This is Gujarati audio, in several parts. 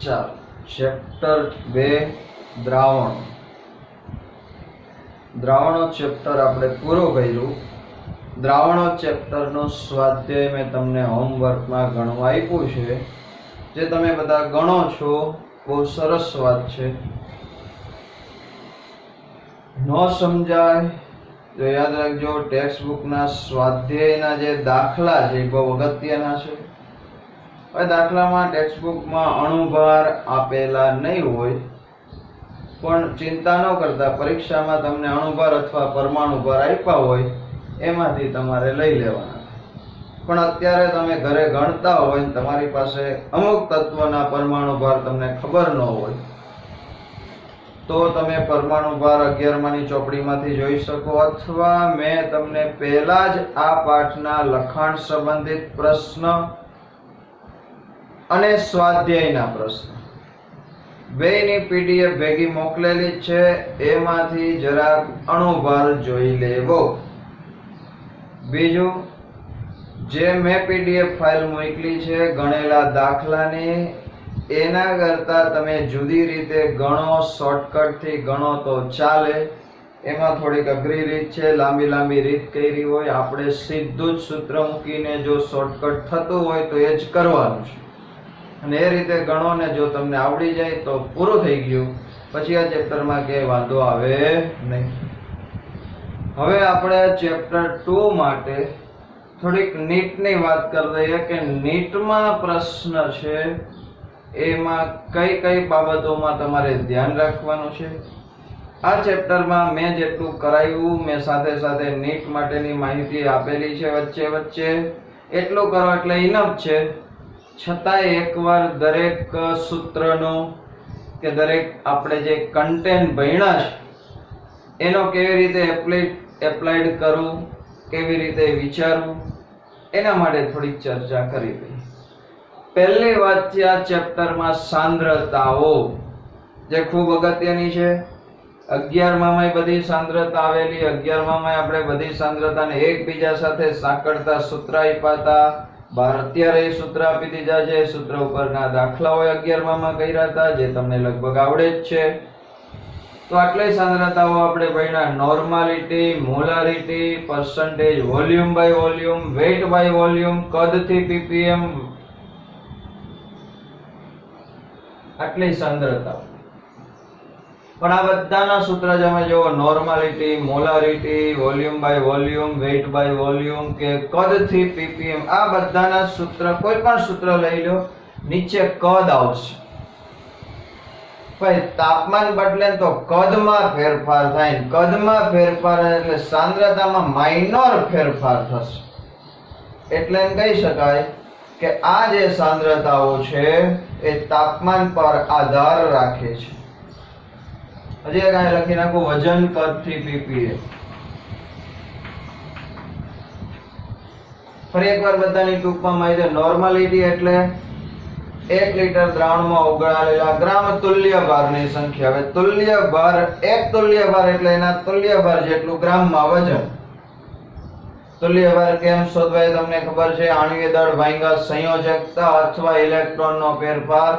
ચાલો ચેપ્ટર 2 દ્રાવણો દ્રાવણો ચેપ્ટર આપણે પૂરો કર્યું. દ્રાવણો ચેપ્ટરનો સ્વાધ્યાય મેં તમને હોમવર્કમાં ગણવા આપ્યું છે, જે તમે બધા ગણો છો. બહુ સરસ વાત છે. ન સમજાય તો યાદ રાખજો, ટેક્સ્ટબુકના સ્વાધ્યાયના જે દાખલા છે એ બહુ અગત્યના છે. હવે દાખલામાં ટેક્સ્ટબુકમાં અણુભાર આપેલા નહીં હોય, પણ ચિંતા ન કરતા, પરીક્ષામાં તમને અણુભાર અથવા પરમાણુ ભાર આપ્યા હોય એમાંથી તમારે લઈ લેવાના. પણ અત્યારે તમે ઘરે ગણતા હોય, તમારી પાસે અમુક તત્વના પરમાણુ ભાર તમને ખબર ન હોય, તો તમે પરમાણુ ભાર 11માની ચોપડીમાંથી જોઈ શકો, અથવા મેં તમને પહેલા જ આ પાઠના લખાણ સંબંધિત પ્રશ્ન અને સ્વાધ્યાયના પ્રશ્ન બેની પીડીએફ ભેગી મોકલેલી છે. એમાંથી જરાક અણુભાર જોઈ લેવો. બીજું, જે મેં પીડીએફ ફાઇલ મોકલી છે ગણેલા દાખલાની, એના કરતા તમે જુદી રીતે ગણો, શોર્ટકટથી ગણો તો ચાલે. એમાં થોડીક અઘરી રીત છે, લાંબી લાંબી રીત કરી હોય. આપણે સીધું જ સૂત્ર મૂકીને જો શોર્ટકટ થતું હોય તો એ જ કરવાનું છે, અને એ રીતે ગણો ને જો તમને આવડી જાય તો પૂરું થઈ ગયું. પછી આ ચેપ્ટરમાં ક્યાંય વાંધો આવે નહીં. હવે આપણે ચેપ્ટર 2 માટે થોડીક નીટની વાત કરી દઈએ કે નીટમાં પ્રશ્ન છે એમાં કઈ કઈ બાબતોમાં તમારે ધ્યાન રાખવાનું છે. આ ચેપ્ટરમાં મેં જેટલું કરાવ્યું, મેં સાથે સાથે નીટ માટેની માહિતી આપેલી છે વચ્ચે વચ્ચે. એટલું કરો એટલે ઇનફ છે. છતાંય એકવાર દરેક સૂત્રનો કે દરેક આપણે જે કન્ટેન્ટ ભણ્યા છે એનો કેવી રીતે એપ્લાઇડ કરવું, કેવી રીતે વિચારવું, એના માટે થોડીક ચર્ચા કરી દઈએ. પહેલી વાત છે આ ચેપ્ટરમાં સાંદ્રતાઓ, જે ખૂબ અગત્યની છે. 11મામાં બધી સાંદ્રતા આવેલી. 11મામાં આપણે બધી સાંદ્રતાને એકબીજા સાથે સાંકળતા સૂત્ર આપ્યા હતા. અત્યારે એ સૂત્ર આપી દીધા છે. સૂત્ર ઉપરના દાખલાઓ 11મામાં કર્યા હતા, જે તમને લગભગ આવડે જ છે. તો આટલી સાંદ્રતાઓ આપણે ભણ્યા: normality, molarity, percentage, volume by volume, weight by volume, કદ થી ppm, આટલી સાંદ્રતાઓ. પણ આ બધાના સૂત્ર તમે જુઓ, normality, molarity, volume by volume, weight by volume કે કદ થી ppm, આ બધાના સૂત્ર, કોઈ પણ સૂત્ર લઈ લો, નીચે કદ આવશે. ભાઈ તાપમાન બદલે તો કદમાં ફેરફાર થાય. કદમાં ફેરફાર એટલે સાંદ્રતામાં માઇનોર ફેરફાર થશે. એટલે એમ કહી શકાય કે આ જે સાંદ્રતાઓ છે એ તાપમાન પર આધાર રાખે છે. હજી કાંઈ લખી નાખું, વજન કદ થી ppm. ફરી એકવાર બધાની ટૂંકમાં માહિતી. નોર્માલિટી એટલે 1 લીટર દ્રાવણમાં ઓગળાયેલા ગ્રામ તુલ્ય ભારની સંખ્યા. હવે તુલ્ય ભાર, એક તુલ્ય ભાર એટલે એના તુલ્ય ભાર જેટલું ગ્રામમાં વજન. તુલ્ય ભાર કેમ શોધવાય તમને ખબર છે? આણ્વીય દળ ભાગ્યા સંયોજકતા અથવા ઇલેક્ટ્રોનનો ફેરફાર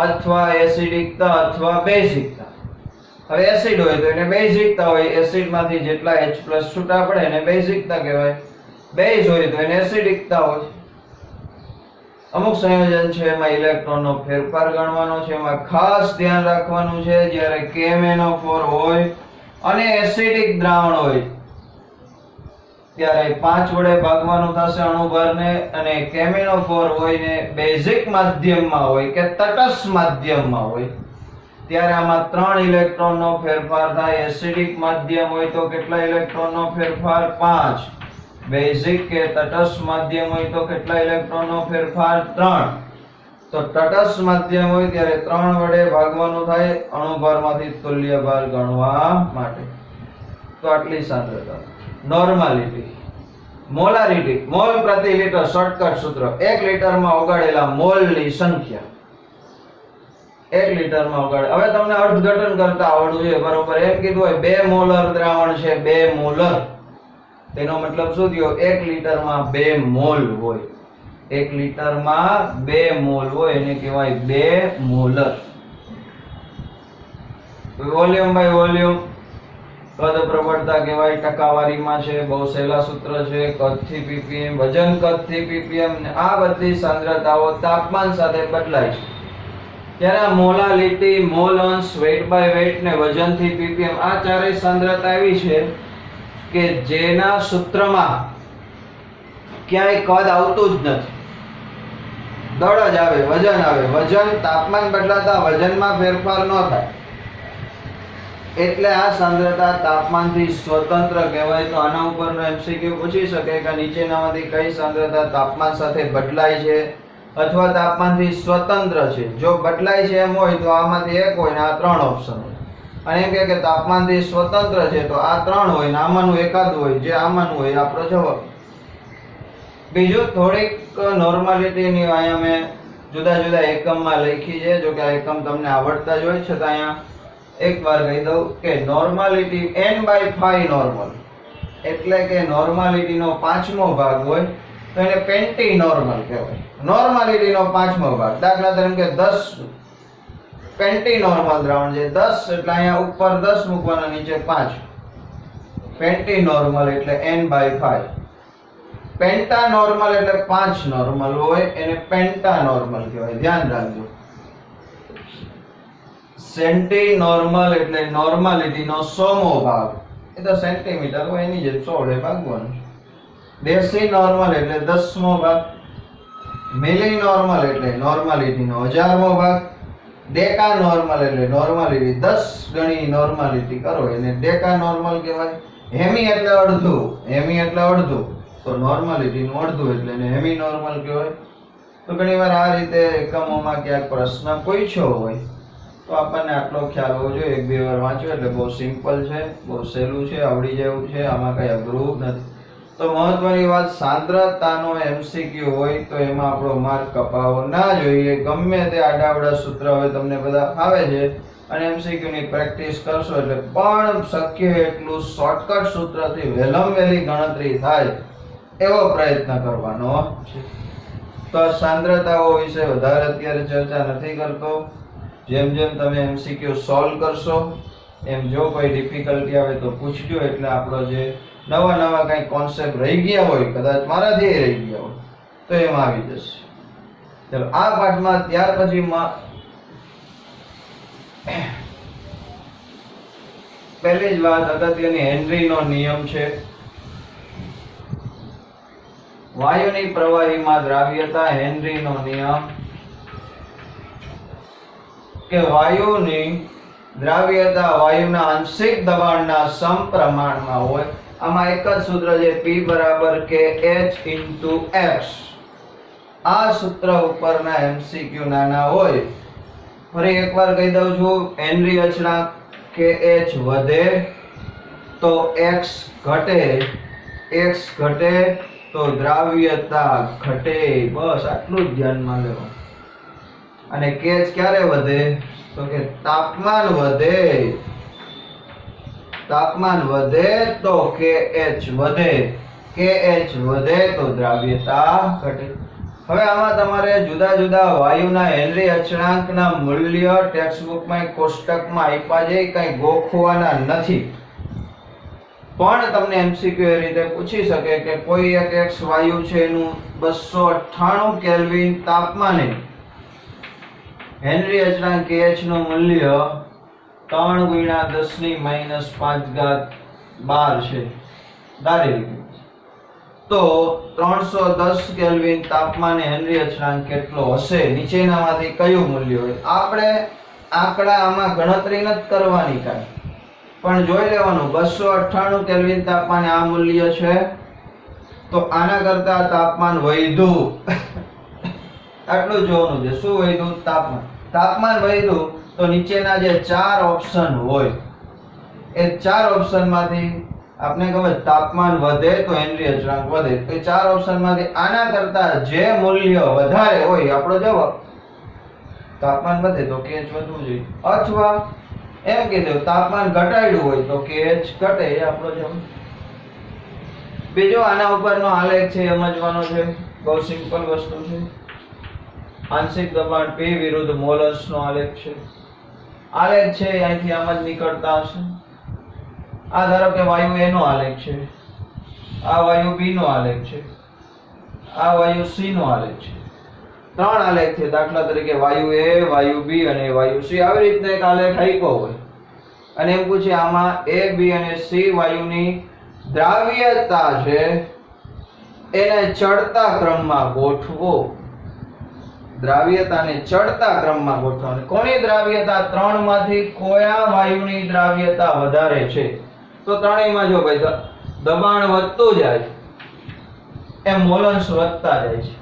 અથવા એસિડિકતા અથવા બેઝિકતા. હવે એસિડ હોય તો એને બેઝિકતા હોય. એસિડમાંથી જેટલા H+ છૂટા પડે એને બેઝિકતા કહેવાય. બેઝ હોય તો એને એસિડિકતા હોય. અમુક સંયોજન છે એમાં ઇલેક્ટ્રોનનો ફેરફાર ગણવાનો છે. એમાં ખાસ ધ્યાન રાખવાનું છે, જ્યારે KMnO4 હોય અને એસિડિક દ્રાવણ હોય ત્યારે 5 વડે ભાગવાનું થશે અણુભારને, અને KMnO4 હોય ને બેઝિક માધ્યમમાં હોય કે તટસ્થ માધ્યમમાં હોય ત્યારે આમાં 3 ઇલેક્ટ્રોનનો ફેરફાર થાય. એસિડિક માધ્યમ હોય તો કેટલા ઇલેક્ટ્રોનનો ફેરફાર? 5. બેઝિક કે તટસ્થ માધ્યમ હોય તો કેટલા ઇલેક્ટ્રોનનો ફેરફાર? 3. તો તટસ્થ માધ્યમ હોય ત્યારે 3 વડે ભાગવાનું થાય અણુભારમાંથી તુલ્ય ભાર ગણવા માટે. તો આટલી સાંદ્રતા. નોર્માલિટી. મોલારિટી, મોલ પ્રતિ લિટર, શોર્ટકટ સૂત્ર. 1 લીટરમાં ઓગાળેલા મોલની સંખ્યા. 1 લીટરમાં ઓગાળે. હવે તમને અર્થઘટન કરતા આવડવું જોઈએ, બરોબર? એમ કીધું હોય 2 મોલર દ્રાવણ છે, 2 મોલર, તેનો મતલબ શું થયો? 1 લીટરમાં 2 મોલ હોય. 1 લિટરમાં 2 મોલ હોય એને કહેવાય 2 મોલર. વોલ્યુમ બાય વોલ્યુમ કદ પ્રબળતા કહેવાય, ટકાવારીમાં છે, બહુ સહેલા સૂત્ર છે. કદ થી ppm, વજન કદ થી ppm, ને આ બધી સાંદ્રતાઓ તાપમાન સાથે બદલાય છે. ત્યારે મોલાલિટી, મોલ અંશ, વેટ બાય વેટ ને વજન થી ppm આ ચારેય સાંદ્રતા એવી છે કે જેના સૂત્રમાં ક્યાંય કદ આવતું જ નથી, દળ જ આવે, વજન આવે. વજન તાપમાન બદલાતા વજનમાં ફેરફાર ન થાય એટલે આ સાંદ્રતા તાપમાનથી સ્વતંત્ર કહેવાય. તો આના ઉપરનો MCQ પૂછી શકે કે નીચેનામાંથી કઈ સાંદ્રતા તાપમાન સાથે બદલાય છે અથવા તાપમાનથી સ્વતંત્ર છે. જો બદલાય છે એમ હોય તો આમાંથી એક હોય ને આ 3 ઓપ્શન હોય. અને એમ કે તાપમાનથી સ્વતંત્ર છે તો આ 3 હોય ને આમાંનું એકાદ હોય, જે આમાંનું હોય આપણો જવાબ. બીજું થોડીક નોર્માલિટીની અહીંયા મેં જુદા જુદા એકમમાં લખી છે. જો કે આ એકમ તમને આવડતા જ હોય છે, તો અહીંયા એક વાર કહી દઉં કે નોર્માલિટી n/5 નોર્મલ એટલે કે નોર્માલિટીનો 5મો ભાગ હોય તો એને પેન્ટી નોર્મલ કહેવાય. નોર્માલિટીનો 5મો ભાગ, દાખલા તરીકે 10 પેન્ટી નોર્મલ દ્રાવણ છે, 10 એટલે અહીંયા ઉપર 10 મૂકવાના, નીચે 5. પેન્ટી નોર્મલ એટલે n/5. પેન્ટા નોર્મલ એટલે 5 નોર્મલ હોય એને પેન્ટા નોર્મલ કહેવાય, ધ્યાન રાખજો. સેન્ટી નોર્મલ એટલે નોર્માલિટીનો 100મો ભાગ, એ તો સેન્ટીમીટર હોય એની જેમ 100 ભાગવાનું છે. ડેસી નોર્મલ એટલે 10મો ભાગ. મિલી નોર્મલ એટલે નોર્માલિટીનો 1000મો ભાગ. ડેકા નોર્મલ એટલે નોર્માલિટી 10 ગણી નોર્માલિટી કરો એને ડેકા નોર્મલ કહેવાય. હેમી એટલે અડધું, હેમી એટલે અડધું, તો નોર્માલિટીનું અડધું એટલે એને હેમી નોર્મલ કહેવાય. તો ઘણીવાર આ રીતે એકમોમાં ક્યાંક પ્રશ્ન પૂછ્યો હોય તો આપણને આટલો ખ્યાલ હોવો જોઈએ. 1-2 વાર વાંચ્યો એટલે બહુ સિમ્પલ છે, બહુ સહેલું છે, આવડી જાય એવું છે, આમાં કઈ અઘરું નથી. તો મહત્વની વાત, સાંદ્રતાનો MCQ હોય તો એમાં આપણો માર્ક કપાવવો ના જોઈએ. ગમે તે આડાવડા સૂત્ર હવે તમને બધા ફાવે છે અને MCQ ની પ્રેક્ટિસ કરશો એટલે પણ શક્ય એટલું શોર્ટકટ સૂત્રથી વહેલામ વહેલી ગણતરી થાય એવો પ્રયત્ન કરવાનો છે. તો સાંદ્રતાઓ વિશે વધારે અત્યારે ચર્ચા નથી કરતો. જેમ જેમ તમે MCQ સોલ્વ કરશો એમ જો કોઈ ડિફિકલ્ટી આવે તો પૂછજો, એટલે આપણો જે નવા કઈ કોન્સેપ્ટ રહી ગયા હોય, કદાચ મારાથી રહી ગયા હોય તો એમાં આવી જશે. ચલો આ પાઠમાં ત્યાર પછી પહેલી જ વાત અગત્યની હેનરીનો નિયમ છે. વાયુની પ્રવાહીમાં દ્રાવ્યતા, હેનરીનો નિયમ કે વાયુની દ્રાવ્યતા વાયુના આંશિક દબાણના સમપ્રમાણમાં હોય. આમાં એક જ સૂત્ર છે, P = kH × x. આ સૂત્ર ઉપરના MCQ નાના હોય. ફરી એકવાર કહી દઉં છું, હેનરી અચળાંક kH વધે તો x ઘટે, x ઘટે તો દ્રાવ્યતા ઘટે. બસ આટલું જ ધ્યાનમાં લેવું. અને kH ક્યારે વધે તો કે તાપમાન વધે, તાપમાન વધે તો kH વધે, kH વધે તો દ્રાવ્યતા ઘટે. હવે આમાં તમારે જુદા જુદા વાયુના હેનરી અચળાંકના મૂલ્ય ટેક્સ્ટબુકમાં કોષ્ટકમાં આપ્યા છે, કઈ ગોખવાના નથી. પણ તમને MCQ એ રીતે પૂછી શકે કે કોઈ એક x વાયુ છે એનું 298 કેલ્વિન તાપમાને હેનરી અચળાંક kH નું મૂલ્ય 3 × 10⁻⁵ બાર છે, ધારી લીધું. તો 310 કેલ્વિન તાપમાને હેનરી અચળાંક કેટલો હશે? નીચેનામાંથી કયું મૂલ્ય હોય? આપણે આંકડા આમાં ગણતરી નથી કરવાની કાંઈ, પણ જોઈ લેવાનું 298 કેલ્વિન તાપમાને આ મૂલ્ય છે તો આના કરતા તાપમાન વધ્યું આટલું જોવાનું છે. શું વધ્યું? તાપમાન. તાપમાન વધ્યું તો નીચેના જે 4 ઓપ્શન હોય એ 4 ઓપ્શનમાંથી આપણે ખબર તાપમાન વધે તો હેનરી અચળાંક વધે, તો 4 ઓપ્શનમાંથી આના કરતા જે મૂલ્ય વધારે હોય આપણો જવાબ. તાપમાન વધે તો kH વધવું જોઈએ, અથવા એમ કીધું તાપમાન ઘટાડ્યું હોય તો kH ઘટે, એ આપણો જવાબ. બીજો આના ઉપરનો આલેખ છે સમજવાનો છે. બહુ સિમ્પલ વસ્તુ છે. આંશિક દબાણ P વિરુદ્ધ મોલન્સનો આલેખ છે. આલેખ છે અહીંથી આમ જ નીકળતા હશે. આ ધારો કે વાયુ A નો આલેખ છે, આ વાયુ B નો આલેખ છે, આ વાયુ C નો આલેખ છે. ત્રણ આલેખ છે. દાખલા તરીકે વાયુ A, વાયુ B અને વાયુ C. આવી રીતના એક આલેખ આપ્યો હોય અને એમ પૂછે આમાં A, B અને C વાયુની દ્રાવ્યતા છે એને ચડતા ક્રમમાં ગોઠવો. દ્રાવ્યતાને ચડતા ક્રમમાં ગોઠવવાની. કોની દ્રાવ્યતા? ત્રણમાંથી કયા વાયુની દ્રાવ્યતા વધારે છે? તો ત્રણેયમાં જો ભાઈ દબાણ વધતું જાય એમ મોલન્સ વધતા જાય છે.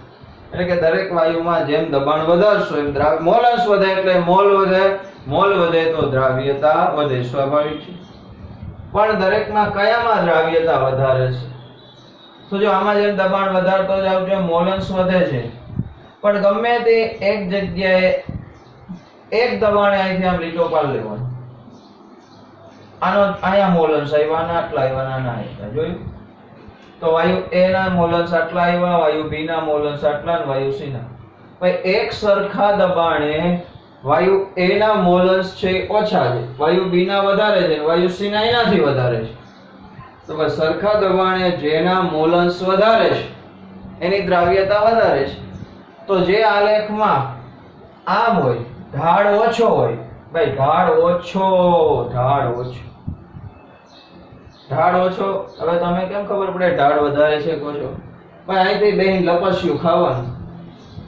એટલે કે દરેક વાયુમાં જેમ દબાણ વધારશો એમ મોલન્સ વધે એટલે મોલ વધે, મોલ વધે તો દ્રાવ્યતા વધે, સ્વાભાવિક છે. પણ દરેકમાં કયામાં દ્રાવ્યતા વધારે છે? તો જો આમાં જેમ દબાણ વધારતો જાવ છો મોલન્સ વધે છે, પણ ગમે તે એક જગ્યાએ એક દબાણે અહીંથી આમ લીટો પાડી લેવાનો. આનો અહીંયા મોલન્સ આવ્યા, આટલા આવ્યા, નાના આવ્યા. જોયું? તો વાયુ A ના મોલન્સ આટલા આવ્યા, વાયુ B ના મોલન્સ આટલા અને વાયુ C ના. ભાઈ એક સરખા દબાણે વાયુ A ના મોલન્સ છે ઓછા છે, વાયુ B ના વધારે છે, વાયુ C ના એનાથી વધારે છે. તો ભાઈ સરખા દબાણે જેના મોલન્સ વધારે છે એની દ્રાવ્યતા વધારે છે. તો જે આલેખમાં આમ હોય, ઢાળ ઓછો હોય, ભાઈ ઢાળ ઓછો, હવે તમે કેમ ખબર પડે ઢાળ વધારે છે કહો છો? ભાઈ અહીંથી બેહીને લપસ્યું ખાવાનું.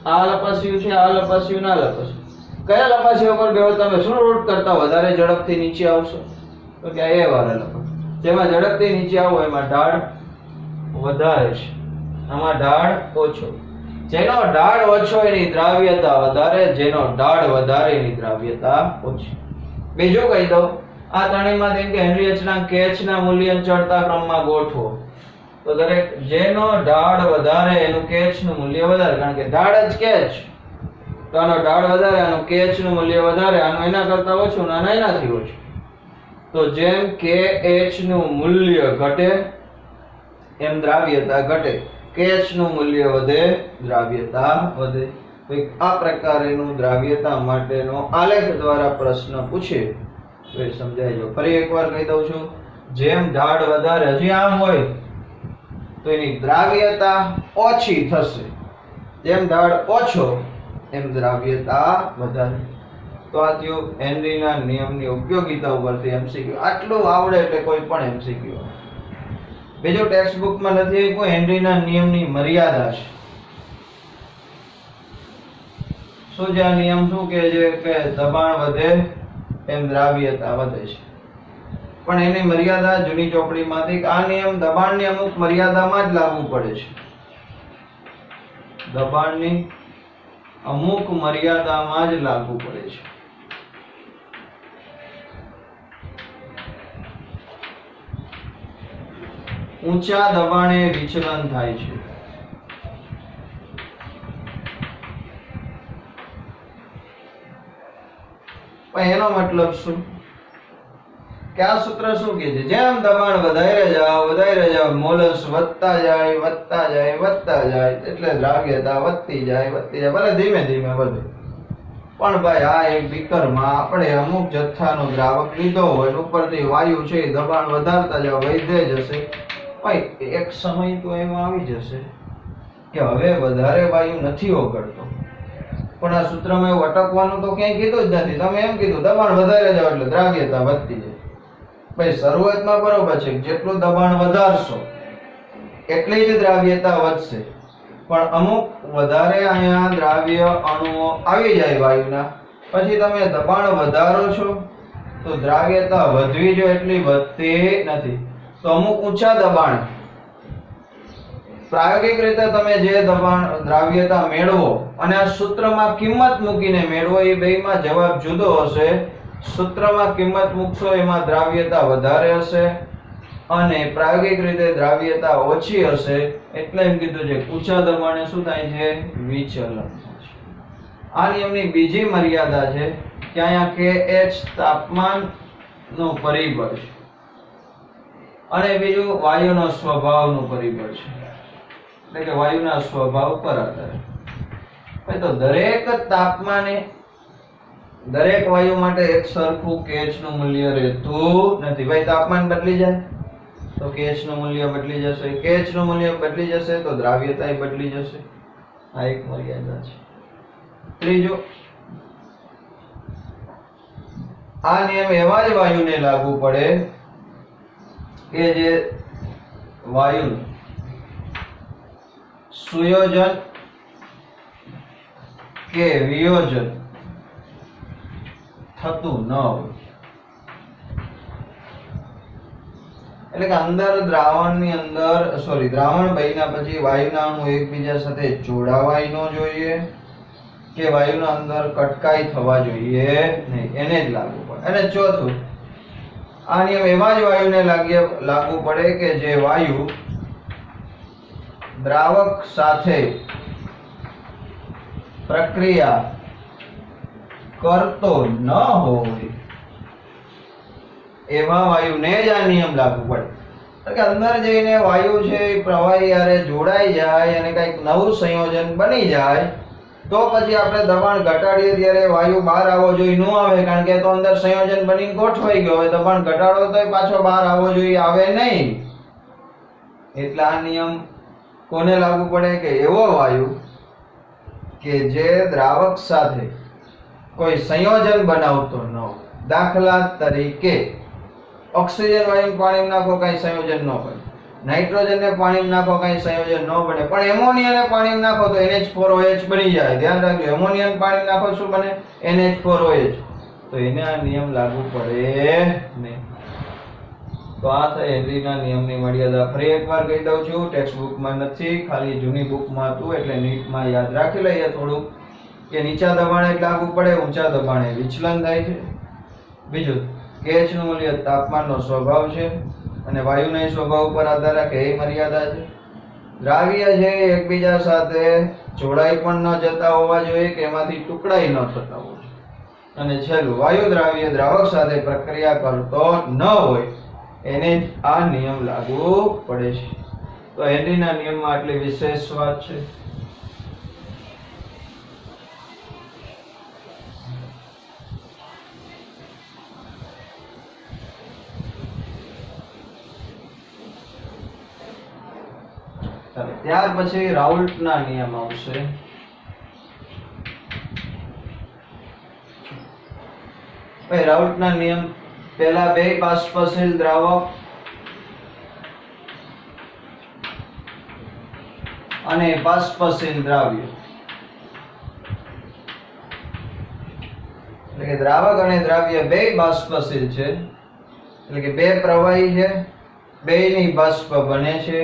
આ લપસ્યું છે, આ લપસ્યું, ના લપસ્યું. કયા લપસ્યા ઉપર બેહો તમે શું રૂટ કરતા વધારે ઝડપથી નીચે આવશો? તો કે એ વાળા લપસ. જેમાં ઝડપથી નીચે આવો એમાં ઢાળ વધારે છે, આમાં ઢાળ ઓછો. જેનો ઢાળ ઓછો એની દ્રાવ્યતા વધારે, જેનો ઢાળ વધારે એની દ્રાવ્યતા ઓછી. બીજું કહી દઉં, આ ત્રણેયમાં જેમ કે હેનરી H ના KH ના મૂલ્ય ચડતા ક્રમમાં ગોઠવો. તો દરેક જેનો ઢાળ વધારે એનું KH નું મૂલ્ય વધારે, કારણ કે ઢાળ જ KH. તો આનો ઢાળ વધારે, આનું KH નું મૂલ્ય વધારે, આનું એના કરતા ઓછું, આના એનાથી ઓછું. તો જેમ KH નું મૂલ્ય ઘટે એમ દ્રાવ્યતા ઘટે. KH નું મૂલ્ય વધે, દ્રાવ્યતા વધે. આ પ્રકારેનું દ્રાવ્યતા માટેનો આલેખ દ્વારા પ્રશ્ન પૂછે તો એ સમજાઈ જાવ. ફરી એકવાર કહી દઉં છું, જેમ ઢાળ વધારે હજી આમ હોય તો એની દ્રાવ્યતા ઓછી થશે, જેમ ઢાળ ઓછો એમ દ્રાવ્યતા વધારે. તો આ થયું હેનરીના નિયમની ઉપયોગિતા ઉપરથી એમસીક્યુ. આટલું આવડે એટલે કોઈ પણ એમસીક્યુ. બીજું ટેક્સ્ટ બુકમાં નથી આપ્યું, હેનરીના નિયમની મર્યાદા છે. શું છે આ નિયમ? શું કહે છે કે દબાણ વધે એમ દ્રાવ્યતા વધે છે, પણ એની મર્યાદા જૂની ચોપડીમાંથી. આ નિયમ દબાણની અમુક મર્યાદામાં જ લાગુ પડે છે. દબાણની અમુક મર્યાદામાં જ લાગુ પડે છે. ઊંચા દબાણે વિચલન થાય છે. પણ એનો મતલબ શું? કે આ સૂત્ર શું કહે છે? જેમ દબાણ વધારે જાવ મોલન્સ વધતા જાય એટલે દ્રાવ્યતા વધતી જાય, ભલે ધીમે ધીમે વધે. પણ ભાઈ આ એક બીકરમાં આપણે અમુક જથ્થાનો દ્રાવક લીધો હોય, ઉપરથી વાયુ છે દબાણ વધારતા જાવ, વધે જશે. ભાઈ એક સમય તો એમાં આવી જશે કે હવે વધારે વાયુ નથી ઓગળતો. પણ આ સૂત્રમાં એવું અટકવાનું તો ક્યાંય કીધું જ નથી. તમે એમ કીધું દબાણ વધારે જાવ એટલે દ્રાવ્યતા વધતી જાય. ભાઈ શરૂઆતમાં બરોબર છે, જેટલું દબાણ વધારશો એટલી જ દ્રાવ્યતા વધશે. પણ અમુક વધારે અહીંયા દ્રાવ્ય અણુઓ આવી જાય વાયુના, પછી તમે દબાણ વધારો છો તો દ્રાવ્યતા વધવી જોઈએ એટલી વધતી નથી. તો અમુક ઊંચા દબાણ પ્રાયોગિક રીતે તમે જે દબાણ દ્રાવ્યતા મેળવો અને આ સૂત્રમાં કિંમત મૂકીને મેળવો, એ બેયમાં જવાબ જુદો હશે. સૂત્રમાં કિંમત મૂકશો એમાં દ્રાવ્યતા વધારે હશે અને પ્રાયોગિક રીતે દ્રાવ્યતા ઓછી હશે. એટલે એમ કીધું છે ઊંચા દબાણે શું થાય છે? વિચલન. આ નિયમની બીજી મર્યાદા છે કે અહીંયા KH તાપમાનનું પરિબળ છે અને બીજું વાયુનો સ્વભાવનું પરિબળ છે. એટલે કે વાયુના સ્વભાવ પર આધારે. ભાઈ તો દરેક તાપમાને દરેક વાયુ માટે એક સરખું KH નું મૂલ્ય રહેતું નથી. ભાઈ તાપમાન બદલી જાય તો KH નું મૂલ્ય બદલી જશે, KH નું મૂલ્ય બદલી જશે તો દ્રાવ્યતા બદલી જશે. આ એક મર્યાદા છે. ત્રીજો, આ નિયમ એવા જ વાયુને લાગુ પડે કે જે વાયુ સુયોજન કે વિયોજન થતું ન હોય. એટલે કે અંદર દ્રાવણની અંદર દ્રાવણ બન્યા પછી વાયુના અણુ એકબીજા સાથે જોડાવાય ન જોઈએ કે વાયુના અંદર કટકાઈ થવા જોઈએ નહીં, એને જ લાગુ પડે. અને ચોથું, આ નિયમ એવા જ વાયુને લાગુ પડે કે જે વાયુ દ્રાવક સાથે પ્રક્રિયા કરતો ન હોય એવા વાયુને જ આ નિયમ લાગુ પડે. કે અંદર જઈને વાયુ છે એ પ્રવાહી હારે જોડાઈ જાય અને કંઈક નવું સંયોજન બની જાય તો પછી આપણે દબાણ ઘટાડીએ ત્યારે વાયુ બહાર આવવો જોઈએ, ન આવે, કારણ કે તો અંદર સંયોજન બનીને ગોઠવાઈ ગયો હોય. દબાણ ઘટાડો તો પાછો બહાર આવવો જોઈએ, આવે નહીં. એટલે આ નિયમ કોને લાગુ પડે કે એવો વાયુ કે જે દ્રાવક સાથે કોઈ સંયોજન બનાવતો ન હોય. દાખલા તરીકે ઓક્સિજન વાયુ પાણીમાં નાખો કઈ સંયોજન ન બને, નાઇટ્રોજન ને પાણીમાં નાખો કઈ સંયોજન ન બને, પણ એમોનિયા ને પાણીમાં નાખો તો NH4OH બની જાય. ધ્યાન રાખજો, એમોનિયા પાણી નાખો શું બને? NH4OH. તો એને આ નિયમ લાગુ પડે નહીં. તો આ થઈ હેનરીના નિયમની મર્યાદા. ફરી એકવાર કહી દઉં છું, ટેક્સ્ટ બુકમાં નથી, ખાલી જૂની બુકમાં હતું, એટલે નીટમાં યાદ રાખી લઈએ થોડું કે નીચા દબાણે લાગુ પડે, ઊંચા દબાણે વિચલન થાય છે. બીજું, KH નું મૂલ્ય તાપમાનનો સ્વભાવ છે અને વાયુના સ્વભાવ પર આધાર રાખે એ મર્યાદા છે. દ્રાવ્ય છે એકબીજા સાથે જોડાઈ પણ ન જતા હોવા જોઈએ કે એમાંથી ટુકડાઈ ન થતા હોવા જોઈએ. અને છેલ્લું, વાયુ દ્રાવ્ય દ્રાવક સાથે પ્રક્રિયા કરતો ન હોય એને જ આ નિયમ લાગુ પડે છે. તો હેનરીના નિયમમાં આટલી વિશેષ વાત છે. ત્યાર પછી રાઉલ્ટના નિયમ આવશે. ભાઈ રાઉલ્ટના નિયમ પહેલા બે બાષ્પશીલ દ્રાવક અને બાષ્પશીલ દ્રાવ્ય, એટલે કે દ્રાવક અને દ્રાવ્ય બે બાષ્પશીલ છે, એટલે કે બે પ્રવાહી છે, બેયની બાષ્પ બને છે.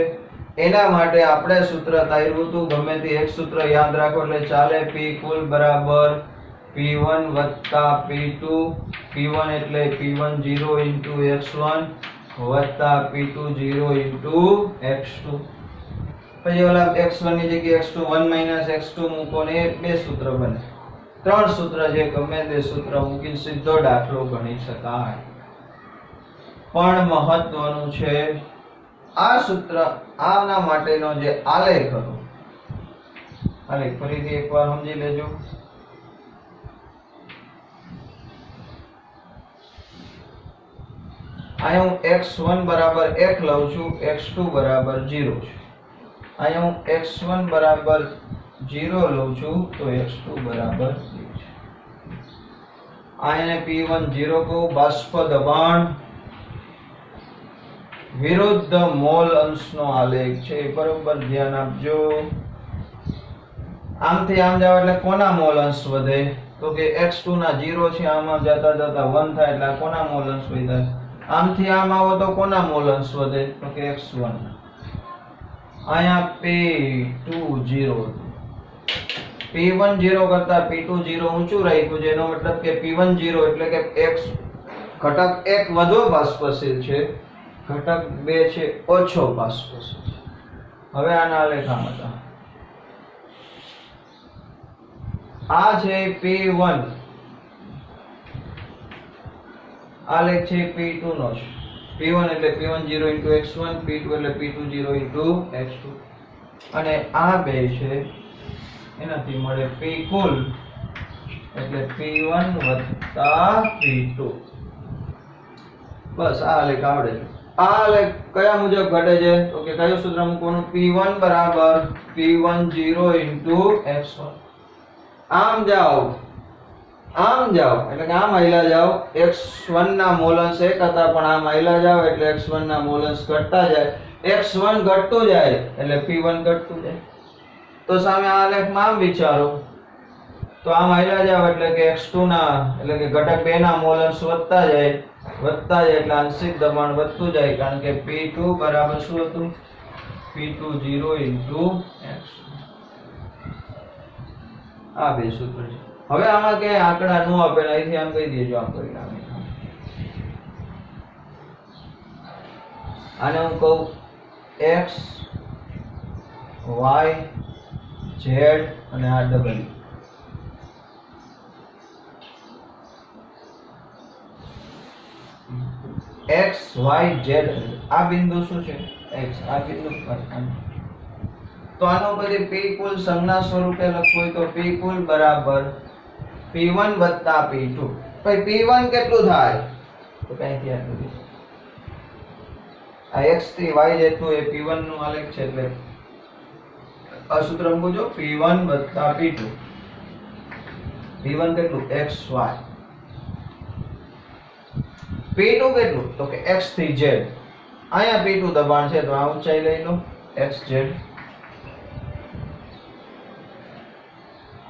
એના માટે આપણે સૂત્ર તાર્યું હતું, ગમે તે એક સૂત્ર યાદ રાખો એટલે ચાલે. P કુલ બરાબર P1 વત્તા P2. P1 એટલે P10 into x1 વત્તા P20 into x2. પછી ઓલા x1 ની જગ્યાએ x2 1 x2 મૂકો ને બે સૂત્ર બને. ત્રણ સૂત્ર જે ગમે તે સૂત્ર મૂકીને સીધો દાખલો ગણી શકાય. પણ મહત્વનું છે આ સૂત્ર આના માટેનો જે આલેખ હતો, આલેખ ફરીથી એકવાર સમજી લેજો. અહીંયા હું x1 બરાબર 1 લઉં છું, x2 બરાબર 0 છે. અહીંયા હું x1 બરાબર 0 લઉં છું તો x2 બરાબર 0 છે. અહીંયા P1 0 કહું. બાષ્પ દબાણ વિરુદ્ધ મોલ અંશનો આલેખ છે, બરોબર ધ્યાન આપજો. આમથી આમ જાવ એટલે કોના મોલ અંશ વધે? તો કે x2 ના 0 છે, આમાં જતા જતા 1 થાય એટલે કોના મોલ અંશ વધે? આમથી આમ આવો તો કોના મોલ અંશ વધે? તો કે x1. અહીંયા P2 0, P1 0 કરતા P2 0 ઊંચું રાખ્યું, જેનો મતલબ કે P1 0 એટલે કે x ઘટક 1 વધુ બાષ્પશીલ છે, ઘટક 2 છે ઓછો બાષ્પશીલ છે. હવે આના આલેખામાં હતા, આ છે P1, આલેખ છે P2 નો છે. P1 એટલે P10 into x1, P2 એટલે P20 into x2. અને આ બે છે એનાથી મળે P કુલ એટલે P1 વત્તા P2. બસ આ આલેખ આવડે છે. આ આલેખ કયા મુજબ ઘટે છે તો કે કયું સૂત્ર મૂકવાનું P1 બરાબર P10 into x1. આમ જાઓ એટલે કે આમ આયલા જાઓ x1 ના મોલન્સ એક હતા પણ આમ આયલા જાઓ એટલે x1 ના મોલન્સ ઘટતા જાય. x1 ઘટતું જાય એટલે P1 ઘટતું જાય. તો સામે આ આલેખમાં આમ વિચારો તો આમ આયલા જાવ એટલે કે x2 ના એટલે કે ઘટક 2 ના મોલન્સ વધતા જાય એટલે આંશિક દબાણ વધતું જાય કારણ કે P2 બરાબર શું હતું P20 into x. આ બે સૂત્ર છે. હવે આમાં કે આંકડા નો આપે અહીંથી આમ કહી દેજો આમ પરિણામ. આને હું કહું x y z અને આ w. x y z આ બિંદુ શું છે x આ બિંદુ પર. તો આનો પછી p કુલ સંજ્ઞા સ્વરૂપે લખવું હોય તો p કુલ બરાબર p1 વત્તા p2. ભાઈ p1 કેટલું થાય તો કઈ ત્યાં નથી આ x થી y જેટલું એ p1 નું આલેખ છે એટલે આ સૂત્ર મૂકજો p1 વત્તા p2. p1 કેટલું xy p2 કેટલું તો કે x થી z. અહીંયા p2 દબાણ છે તો આ ઊંચાઈ લઈ લો xz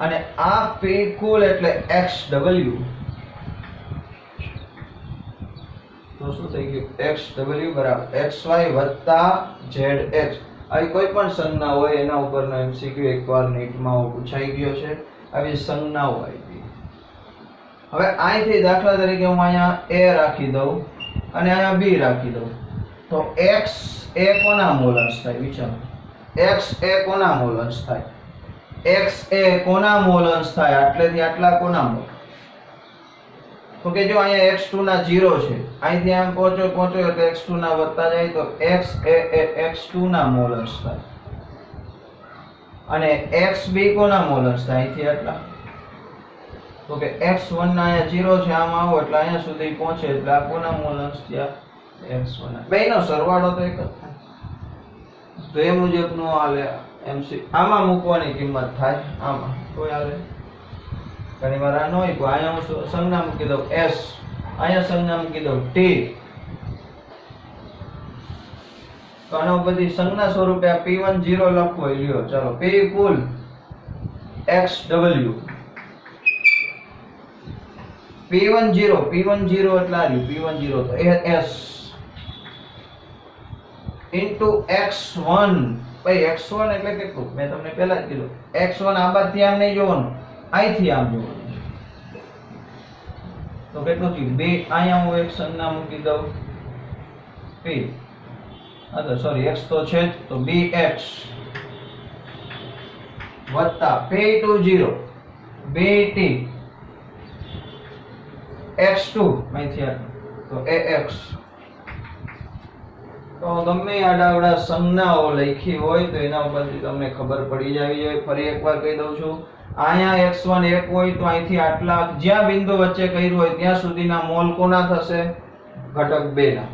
અને આ p કુલ એટલે xw. તો શું થઈ ગયું xw બરાબર xy વત્તા zx. આવી કોઈ પણ સંજ્ઞા હોય એના ઉપરનો MCQ એકવાર નીટમાં પૂછાઈ ગયો છે. આવી સંજ્ઞાઓ આવી. હવે અહીંથી દાખલા તરીકે હું અહીંયા a રાખી દઉં અને અહીંયા b રાખી દઉં તો x એ કોના મોલન્સ થાય વિચારો. x એ કોના મોલન્સ થાય x એ કોના મોલન્સ થાય આટલેથી આટલા કોના મોલ. તો કે જો અહીંયા x2 ના 0 છે અહીંથી આમ પહોંચો એટલે x2 ના વધતા જાય તો x એ x2 ના મોલન્સ થાય અને xb કોના મોલન્સ થાય અહીંથી આટલા. તો કે x1 ના અહીંયા 0 છે આમ આવો એટલે અહીંયા સુધી પહોંચે એટલે આ કોના મોલન્સ થયા x1. બેનો સરવાળો તો એક જ થાય. તો એ મુજબનો આલે MC આમાં મૂકવાની કિંમત થાય આમાં કોઈ આલે ઘણી વાર આ ન હોય તો અહીંયા હું સંજ્ઞા મૂકી દઉં s અહીંયા સંજ્ઞા મૂકી દઉં t. તો આનો બધી સંજ્ઞા સ્વરૂપે આ p10 લખવો લ્યો ચાલો p કુલ xw p10 એટલે આ રહ્યું p10 તો s into x1. ભાઈ x1 એટલે કેટલું મેં તમને પહેલા જ કીધું x1 આ બાજુથી આમ નહીં જોવાનું અહીંથી આમ જોવાનું. તો કેટલું થયું 2 અહીંયા હું એક સંજ્ઞા મૂકી દઉં p તો સોરી x તો છે તો bx વત્તા p20 bt x2 અહીંથી તો ax. તો ગમે આડાવડા સંજ્ઞાઓ લખી હોય તો એના ઉપરથી તમને ખબર પડી જાવી જોઈએ. ફરી એકવાર કહી દઉં છું અહીંયા x1 1 હોય તો અહીંથી આટલા જ્યાં બિંદુ વચ્ચે કર્યું હોય ત્યાં સુધીના મોલ કોના થશે ઘટક 2 ના.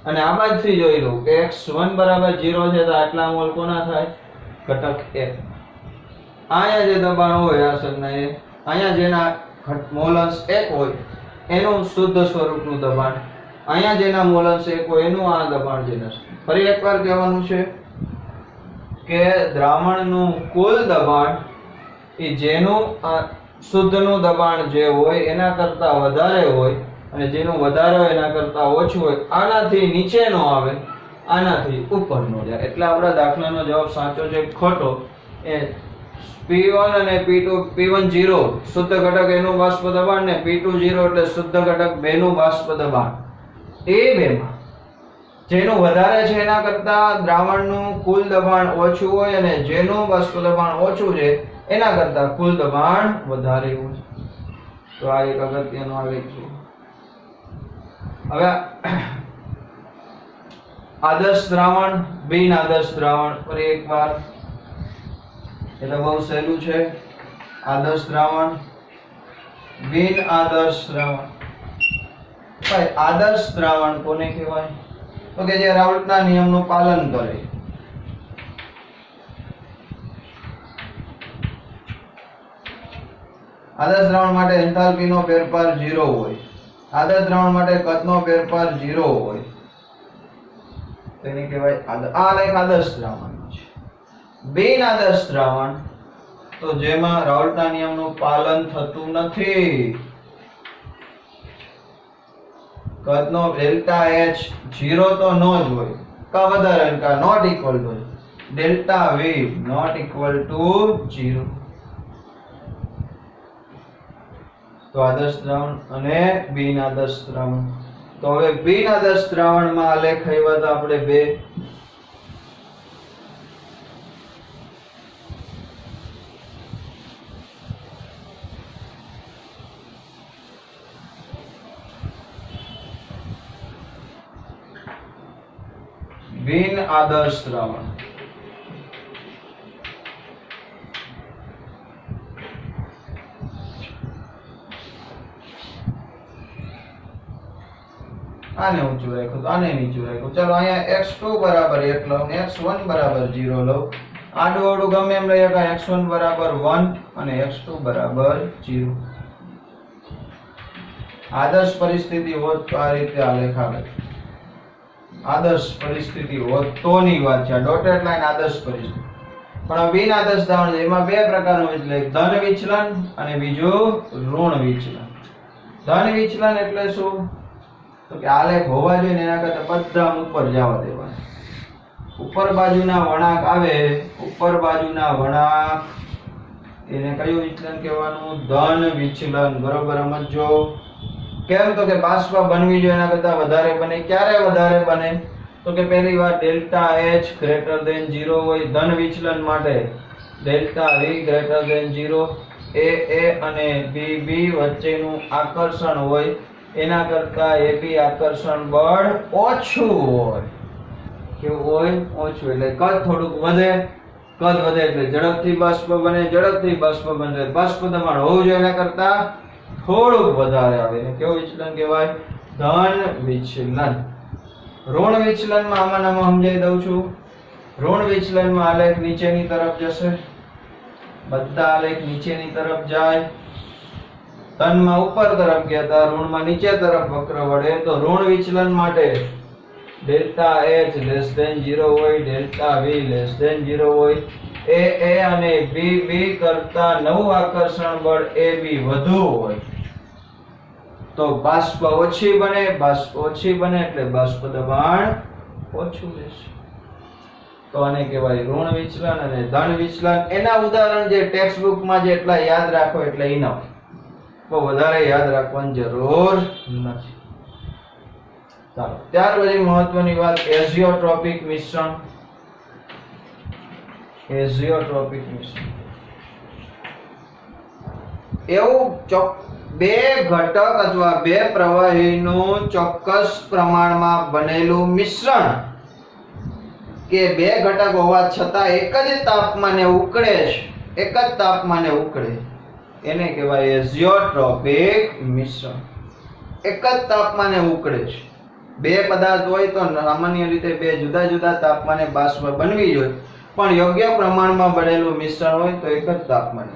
અને આ બાજુથી જોઈ લો કે x1 બરાબર 0 છે તો આટલા મોલ કોના થાય ઘટક 1. અહીંયા જે દબાણ હોય આ સંજ્ઞા એ અહીંયા જેના મોલન્સ 1 હોય એનું શુદ્ધ સ્વરૂપનું દબાણ, અહીંયા જેના મોલન્સ 1 હોય એનું આ દબાણ જેને. ફરી એકવાર કહેવાનું છે કે દ્રાવણનું કુલ દબાણ એ જેનું શુદ્ધનું દબાણ જે હોય એના કરતા વધારે હોય અને જેનું વધારે હોય એના કરતા ઓછું હોય. આનાથી નીચે નો આવે આનાથી ઉપર નો જાય. એટલે આપણા દાખલાનો જવાબ સાચો છે ખોટો એ P1 અને P2 P10 શુદ્ધ ઘટક એનું બાષ્પ દબાણ ને P20 એટલે શુદ્ધ ઘટક બેનું બાષ્પ દબાણ એ બેમાં જેનું વધારે છે એના કરતા દ્રાવણનું કુલ દબાણ ઓછું હોય અને જેનું બાષ્પ દબાણ ઓછું છે એના કરતા કુલ દબાણ વધારે હોય. તો આ એક અગત્યનો આલેખ છે. હવે આદર્શ દ્રાવણ, બિન આદર્શ દ્રાવણ. ફરી એકવાર, એટલે બહુ સહેલું છે. આદર્શ દ્રાવણ, બિન આદર્શ દ્રાવણ. ભાઈ આદર્શ દ્રાવણ કોને કહેવાય? તો કે જે રાઉલ્ટના નિયમનું પાલન કરે. આદર્શ દ્રાવણ માટે એન્થાલ્પીનો ફેરફાર 0 હોય. આદર્શ દ્રાવણ માટે કદનો ફેરફાર 0 હોય. તેને કહેવાય આ લેખ આદર્શ દ્રાવણ છે. બિન આદર્શ દ્રાવણ તો જેમાં રાઉલ્ટના નિયમનું પાલન થતું નથી. કદનો ડેલ્ટા H 0 તો નો જ હોય, કા વધારે કા not equal to delta V not equal to 0. તો આદર્શ દ્રાવણ અને બિન આદર્શ દ્રાવણ. તો હવે બિન આદર્શ દ્રાવણમાં આલેખ આવ્યા હતા આપણે બે. બિન આદર્શ દ્રાવણ આને ઊંચું રાખ્યું તો આને નીચું રાખ્યું. ચલો અહીંયા x2 બરાબર 1 લઉં ને x1 બરાબર 0 લઉં. આડું અવળું ગમે એમ લઈએ. x1 બરાબર 1 અને x2 બરાબર 0. આદર્શ પરિસ્થિતિ હોત તો આ રીતે આલેખ આવે. આદર્શ પરિસ્થિતિ હોત તો ની વાત છે. ડોટેડ લાઈન આદર્શ પરિસ્થિતિ. પણ બિન આદર્શ દ્રાવણ એમાં બે પ્રકારનું વિચલન, ધન વિચલન અને બીજું ઋણ વિચલન. ધન વિચલન એટલે શું? તો કે આલેખ હોવા જોઈએ એના કરતા બધા ઉપર જવા દેવાના. ઉપર બાજુના વળાંક આવે, ઉપર બાજુના વળાંક એને કયું વિચલન કહેવાનું? ધન વિચલન. બરોબર સમજો. કેમ? તો કે બાષ્પ બનવી જોઈએ એના કરતા વધારે બને. ક્યારે વધારે બને? તો કે પહેલી વાર ડેલ્ટા H ગ્રેટર ધેન 0 હોય ધન વિચલન માટે, delta V greater than 0, A અને B વચ્ચેનું આકર્ષણ હોય એના કરતા AB આકર્ષણ બળ ઓછું હોય. કેવું હોય? ઓછું. એટલે કદ થોડુંક વધે. કદ વધે એટલે ઝડપથી બાષ્પ બને. ઝડપથી બાષ્પ બને બાષ્પ દબાણ હોવું જોઈએ એના કરતા થોડુંક વધારે આવે. એને કેવું વિચલન કહેવાય? ધન વિચલન. ઋણ વિચલનમાં આમાં સમજાવી દઉં છું. ઋણ વિચલનમાં આલેખ નીચેની તરફ જશે. બધા આલેખ નીચેની તરફ જાય. ધનમાં ઉપર તરફ ગયા હતા, ઋણમાં નીચે તરફ વક્ર વળે. તો ઋણ વિચલન માટે ડેલ્ટા H લેસ ધેન 0 હોય, ડેલ્ટા V લેસ ધેન 0 હોય, A અને B કરતા નવું આકર્ષણ બળ AB વધુ હોય તો બાષ્પ ઓછી બને. બાષ્પ ઓછી બને એટલે બાષ્પ દબાણ ઓછું રહેશે. તો આને કહેવાય ઋણ વિચલન અને ધન વિચલન. એના ઉદાહરણ જે ટેક્સ્ટ બુકમાં જેટલા યાદ રાખો એટલે ઇનફ. બહુ વધારે યાદ રાખવાની જરૂર નથી. ચાલો ત્યાર પછી મહત્વની વાત એઝિયોટ્રોપિક મિશ્રણ. એઝિયોટ્રોપિક મિશ્રણ એવું બે ઘટક અથવા બે પ્રવાહીનું ચોક્કસ પ્રમાણમાં બનેલું મિશ્રણ કે બે ઘટક હોવા છતાં એક જ તાપમાને ઉકળે છે. એક જ તાપમાને ઉકળે એને કહેવાય એઝિયોટ્રોપિક મિશ્રણ. એક જ તાપમાને ઉકળે છે. બે પદાર્થ હોય તો સામાન્ય રીતે બે જુદા જુદા તાપમાને બાષ્પ બનવી જોઈએ, પણ યોગ્ય પ્રમાણમાં બનેલું મિશ્રણ હોય તો એક જ તાપમાને.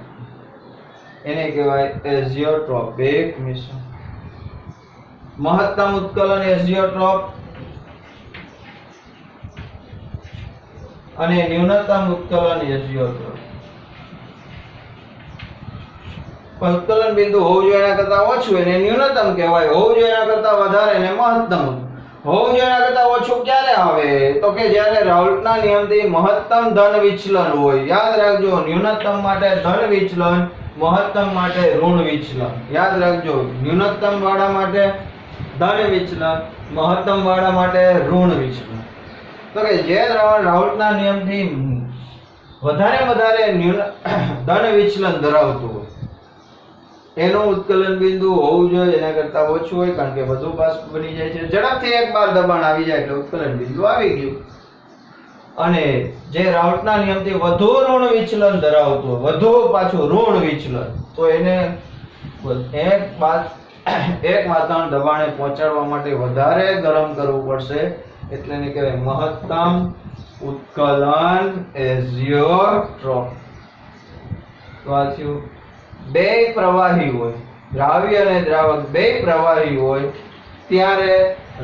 એને કહેવાય એઝિયોટ્રોપિક મિશ્રણ. મહત્તમ ઉત્કલન એઝિયોટ્રોપ અને ન્યૂનતમ ઉત્કલન એઝિયોટ્રોપ. ઉત્કલન બિંદુ હોવું જોઈએ એના કરતા ઓછું એને ન્યૂનતમ કહેવાય, હોવું જોઈએ એના કરતા વધારે એને મહત્તમ. હોવું જોઈએ એના કરતા ઓછું ક્યારે આવે? તો કે જ્યારે રાઉલ્ટના નિયમથી મહત્તમ ધન વિચલન હોય. યાદ રાખજો, ન્યૂનતમ માટે ધન વિચલન, મહત્તમ માટે ઋણ વિચલન. યાદ રાખજો, ન્યૂનતમ વાળા માટે ધન વિચલન, મહત્તમ વાળા માટે ઋણ વિચલન. તો કે જે દ્રાવણ રાઉલ્ટના નિયમથી વધારે ધન વિચલન ધરાવતું હોય એનું ઉત્કલન બિંદુ હોવું જોઈએ એના કરતા ઓછું હોય, કારણ કે વધુ બાષ્પ બની જાય છે. ઝડપથી એક બાર દબાણ આવી જાય એટલે ઉત્કલન બિંદુ આવી ગયું. અને જે રાઉટના નિયમથી વધુ ઋણ વિચલન ધરાવતું હોય, વધુ પાછું ઋણ વિચલન, તો એને એક વાતાવરણ દબાણે પહોંચાડવા માટે વધારે ગરમ કરવું પડશે, એટલે એને કહેવાય મહત્તમ ઉત્કલન એઝિયોટ્રોપ. તો આ થયું. બે પ્રવાહી હોય, દ્રાવ્ય અને દ્રાવક બે પ્રવાહી હોય ત્યારે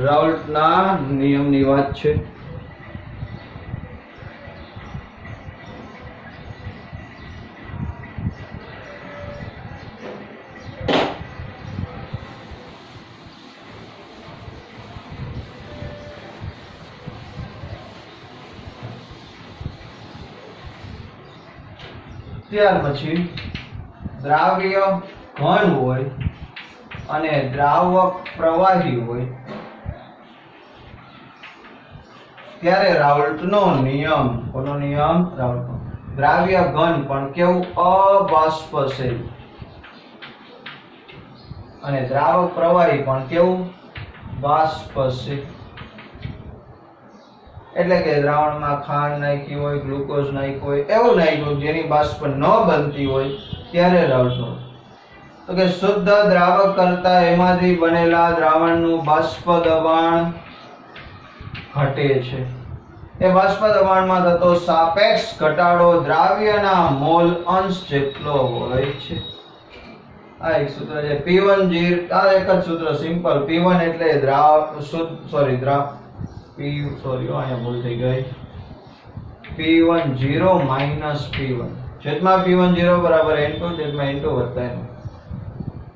રાઉલ્ટના નિયમની વાત છે. ત્યાર પછી દ્રાવ્ય ઘન હોય અને દ્રાવક પ્રવાહી હોય ત્યારે રાઉલ્ટનો નિયમ, કોનો નિયમ? રાઉલ્ટનો. દ્રાવ્ય ઘન પણ કેવું? અબાષ્પશીલ. અને દ્રાવક પ્રવાહી પણ કેવું? બાષ્પશીલ. એટલે કે દ્રાવણમાં ખાંડ નાખી હોય, ગ્લુકોઝ નાખ્યું હોય, એવું નાખ્યું જેની બાષ્પ ન બનતી હોય ત્યારે રાઉલ્ટનો. તો કે શુદ્ધ દ્રાવક કરતા એમાંથી બનેલા દ્રાવણનું બાષ્પ દબાણ ઘટે છે. એ બાષ્પ દબાણમાં થતો સાપેક્ષ ઘટાડો દ્રાવ્યના મોલ અંશ જેટલો હોય છે. આ એક સૂત્ર છે P10. આ એક જ સૂત્ર સિમ્પલ. P1 એટલે અહીંયા ભૂલ થઈ ગઈ. P10 માઈનસ P1 છેદમાં P10 બરાબર N2 છેદમાં N2 વત્તા N1.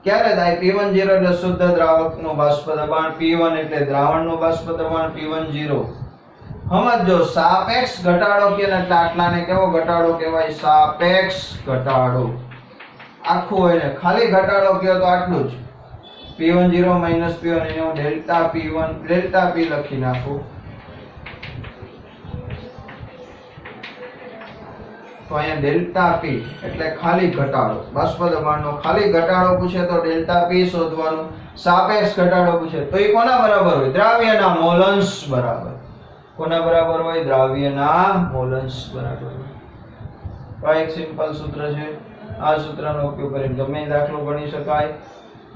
ક્યારે થાય? P10 એટલે શુદ્ધ દ્રાવકનું બાષ્પ દબાણ, P1 એટલે દ્રાવણનું બાષ્પ દબાણ, P10. સમજો, સાપેક્ષ ઘટાડો કે એટલે આટલાને કેવો ઘટાડો કહેવાય? સાપેક્ષ ઘટાડો. આખું હોય ને ખાલી ઘટાડો કયો તો આટલું જ. P10 માઈનસ P1 એને હું ડેલ્ટા P1 ડેલ્ટા P લખી નાખું. તો અહીંયા ડેલ્ટા P એટલે ખાલી ઘટાડો. બાષ્પ દબાણનો ખાલી ઘટાડો પૂછે તો ડેલ્ટા P શોધવાનું. સાપેક્ષ ઘટાડો પૂછે તો એ કોના બરાબર હોય? દ્રાવ્યના મોલંશ બરાબર. કોના બરાબર હોય? દ્રાવ્યના મોલંશ બરાબર. આ એક સિમ્પલ સૂત્ર છે. આ સૂત્રનો ઉપયોગ કરીને ગમે દાખલો ગણી શકાય.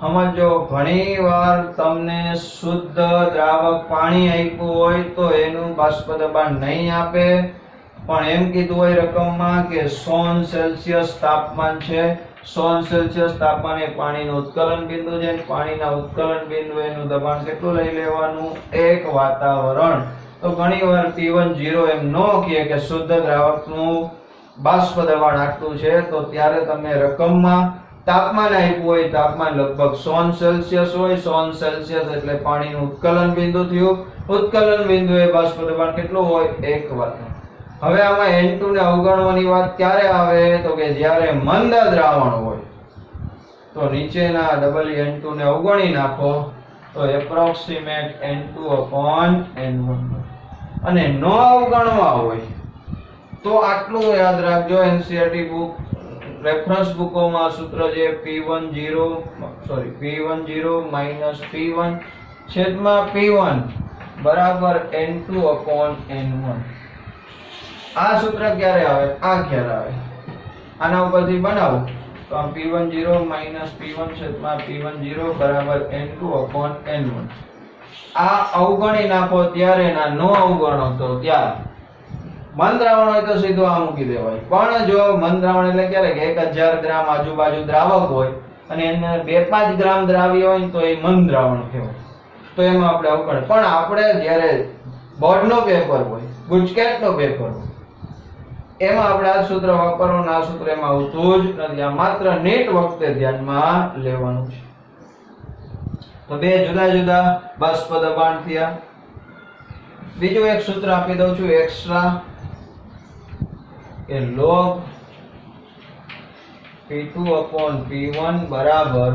સમજો, ઘણીવાર તમને શુદ્ધ દ્રાવક પાણી આપ્યું હોય તો એનું બાષ્પ દબાણ નહીં આપે, પણ એમ કીધું હોય રકમમાં કે 100 સેલ્સિયસ તાપમાન છે. 100 સેલ્સિયસ તાપમાને પાણીનું ઉત્કલન બિંદુ છે. પાણીના ઉત્કલન બિંદુ એનું દબાણ કેટલું લઈ લેવાનું? 1 વાતાવરણ. તો ઘણીવાર P10 એમ ન કહે કે શુદ્ધ દ્રાવકનું બાષ્પ દબાણ આટલું છે, તો ત્યારે તમને રકમમાં તાપમાન આપ્યું હોય, તાપમાન લગભગ 100 સેલ્સિયસ હોય. 100 સેલ્સિયસ એટલે પાણીનું ઉત્કલન બિંદુ થયું. ઉત્કલન બિંદુ એ બાષ્પ દબાણ કેટલું હોય? 1 વાતાવરણ. હવે આમાં N2 ને અવગણવાની વાત ક્યારે આવે? તો કે જ્યારે મંદ દ્રાવણ હોય તો નીચેના N2 ને અવગણી નાખો તો એપ્રોક્સિમેટ N2/N1. અને ન અવગણવા હોય તો આટલું યાદ રાખજો. NCERT બુક રેફરન્સ બુકોમાં સૂત્ર છે P10 માઈનસ P1 છેદમાં P1 બરાબર N2/N1. આ સૂત્ર ક્યારે આવે? આ ક્યારે આવે? આના ઉપરથી બનાવો તો આ P10 માઈનસ P1 છેદમાં P10 બરાબર N2/N1. આ અવગણી નાખો ત્યારે, ના નો અવગણો તો ત્યારે. મંદ દ્રાવણ હોય તો સીધું આ મૂકી દેવાય. પણ જો મંદ દ્રાવણ એટલે ક્યારે કે 1000 ગ્રામ આજુબાજુ દ્રાવક હોય અને એને 2-5 ગ્રામ દ્રાવ્ય હોય તો એ મંદ દ્રાવણ કહેવાય. તો એમાં આપણે અવગણ. પણ આપણે જ્યારે બોર્ડનો પેપર હોય, ગુજકેટનો પેપર હોય, એમાં આપણે આ સૂત્ર વાપરવાનું. આ સૂત્ર એમાં આવતું જ નથી. આ માત્ર નીટ વખતે ધ્યાનમાં લેવાનું છે. તો બે જુદા જુદા બાષ્પ દબાણ થયા. બીજું એક સૂત્ર આપી દઉં છું એક્સ્ટ્રા, કે log P2/P1 બરાબર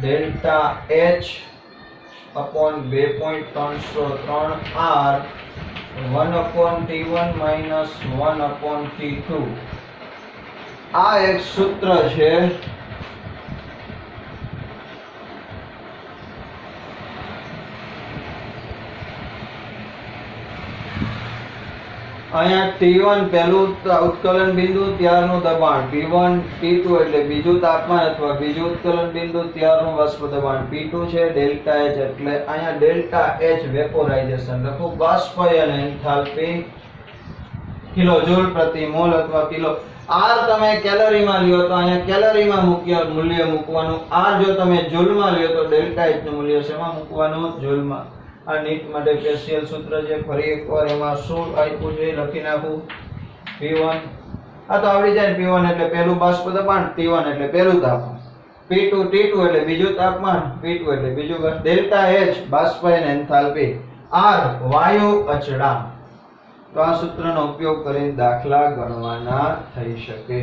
delta H/2.303 R 1/T1 minus 1/T2. આ એક સૂત્ર છે અહીંયા T1 પહેલું ઉત્કલન બિંદુ ત્યારનું દબાણ, T1 T2 એટલે બીજું તાપમાન અથવા બીજું ઉત્કલન બિંદુ ત્યારનું બાષ્પ દબાણ, P2 છે, ડેલ્ટા H એટલે અહીંયા ડેલ્ટા H વેપોરાઇઝેશન લખું, બાષ્પીયન એન્થાલ્પી કિલોજૂલ પ્રતિ મોલ અથવા કિલો. R તમે કેલરીમાં લ્યો તો અહીંયા કેલરીમાં મૂલ્ય મૂકવાનું, R જો તમે જૂલમાં લ્યો તો ડેલ્ટા H નું મૂલ્ય શેમાં મૂકવાનું? જૂલમાં. આ નીટ માટે સ્પેશિયલ સૂત્ર છે, ફરી એકવાર એમાં શું આપ્યું છે લખી નાખું. P1 આ તો આવડી જાય ને, P1 એટલે પહેલું બાષ્પ દબાણ, T1 એટલે પહેલું તાપમાન, P2 T2 એટલે બીજું તાપમાન, P2 એટલે બીજું. ડેલ્ટા H બાષ્પીયન એન્થાલ્પી, R વાયુ અચળાંક. તો આ સૂત્રનો ઉપયોગ કરીને દાખલા ગણવાના થઈ શકે.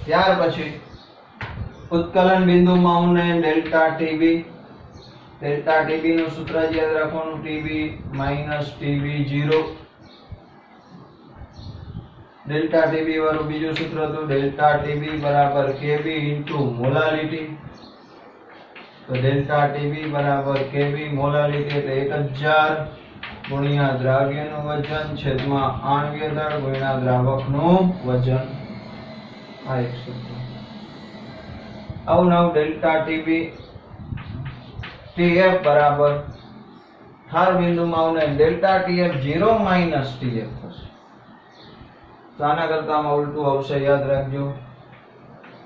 ત્યાર પછી ઉત્કલન બિંદુમાં ઉન્નયન ડેલ્ટા ટીબી. ડેલ્ટા ટીબી નું સૂત્ર યાદ રાખવાનું, TB minus TB 0. Delta TB વાળું બીજું સૂત્ર હતું ડેલ્ટા ટીબી બરાબર કેબી ઇન્ટુ મોલાલિટી. તો ડેલ્ટા ટીબી બરાબર કેબી મોલાલિટી એટલે 1000 ગુણ્યા દ્રાવ્યનું વજન છેદમાં આણ્વીય દળ ગુણ્યા દ્રાવકનું વજન. આ એક સૂત્ર. આવું નવ ડેલ્ટા ટીબી ટીએફ બરાબર ઠાર બિંદુમાં ઉન્નયન ડેલ્ટા ટીએફ 0 માઈનસ ટીએફ થશે. તો આના કરતા આમાં ઉલટું આવશે, યાદ રાખજો.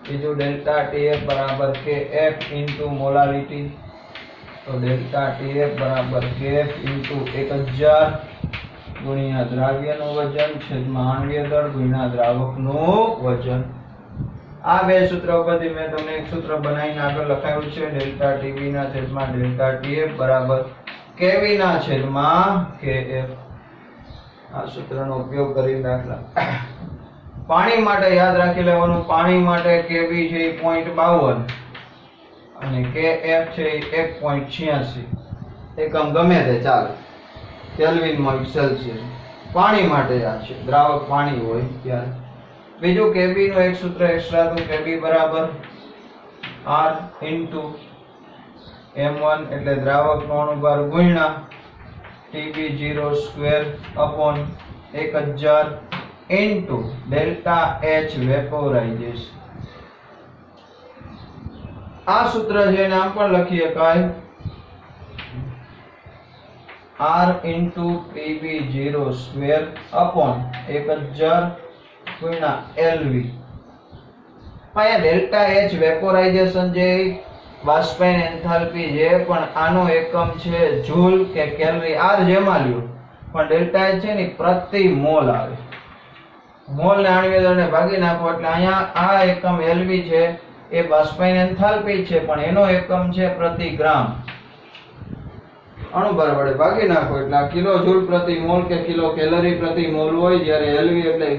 બીજું ડેલ્ટા ટીએફ બરાબર કેએફ ઇન્ટુ મોલાલિટી. તો ડેલ્ટા ટીએફ બરાબર કેએફ ઇન્ટુ 1000 ગુણ્યા દ્રાવ્યનું વજન છેદમાં આણ્વીય દળ ગુણ્યા દ્રાવકનું વજન. આ બે સૂત્ર ઉપરથી મેં તમને એક સૂત્ર બનાવીને આગળ લખાયું છે, ડેલ્ટા ટીબી ના છેદમાં ડેલ્ટા ટીએફ બરાબર કેવી ના છેદમાં કેએફ. આ સૂત્રનો ઉપયોગ કરી દાખલા. પાણી માટે યાદ રાખી લેવાનું, પાણી માટે કેબી છે 0.52 અને કેએફ છે 1.86. એકમ ગમે તે ચાલે, કેલ્વિન માં સેલ્સિયસ. પાણી માટે આ છે, દ્રાવક પાણી હોય ત્યારે. બીજું કેબી નું એક સૂત્ર એક્સ્ટ્રા હતું, કેબી બરાબર R ઇન્ટુ M1 એટલે દ્રાવકનો અણુભાર ગુણ્યા TB0 square upon 1000 into delta H વેપોરાઇઝેશન. આ સૂત્ર છે એને આમ પણ લખી શકાય, R into TB0 square upon 1000 ગુણ્યા LV. અહીંયા ડેલ્ટા H વેપોરાઇઝેશન જે બાષ્પીયન એન્થાલ્પી છે, પણ આનો એકમ છે જૂલ કે કેલરી. R જેમાં લ્યો પણ ડેલ્ટા H છે ને પ્રતિ મોલ આવે. મોલ ને આણ્વીય દળને ભાગી નાખો એટલે અહીંયા આ એકમ LV છે એ બાષ્પીયન એન્થાલ્પી છે, પણ એનો એકમ છે પ્રતિ ગ્રામ. અણુભાર વડે ભાગી નાખો એટલે આ કિલો જૂલ પ્રતિ મોલ કે કિલો કેલરી પ્રતિ મોલ હોય, જ્યારે LV એટલે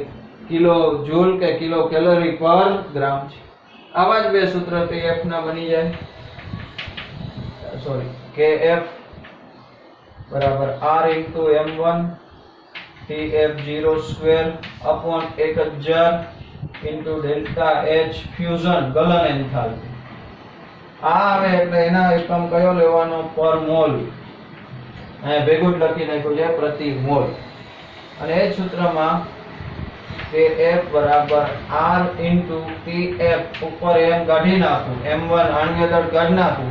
કિલો જૂલ કે કિલો કેલરી પર ગ્રામ છે. આવા જ બે સૂત્ર TF ના બની જાય. સોરી, KF બરાબર R into M1 TF0 square upon 1000 into delta H fusion ગલન એન્થાલ્પી. આ આવે એટલે એના એકમ કયો લેવાનો? પર મોલ. અહીંયા ભેગું જ લખી નાખ્યું છે પ્રતિ મોલ. અને એ જ સૂત્રમાં KF બરાબર R ઇન્ટુ TF ઉપર M કાઢી નાખું, M1 આણ્વીય દળ કાઢી નાખું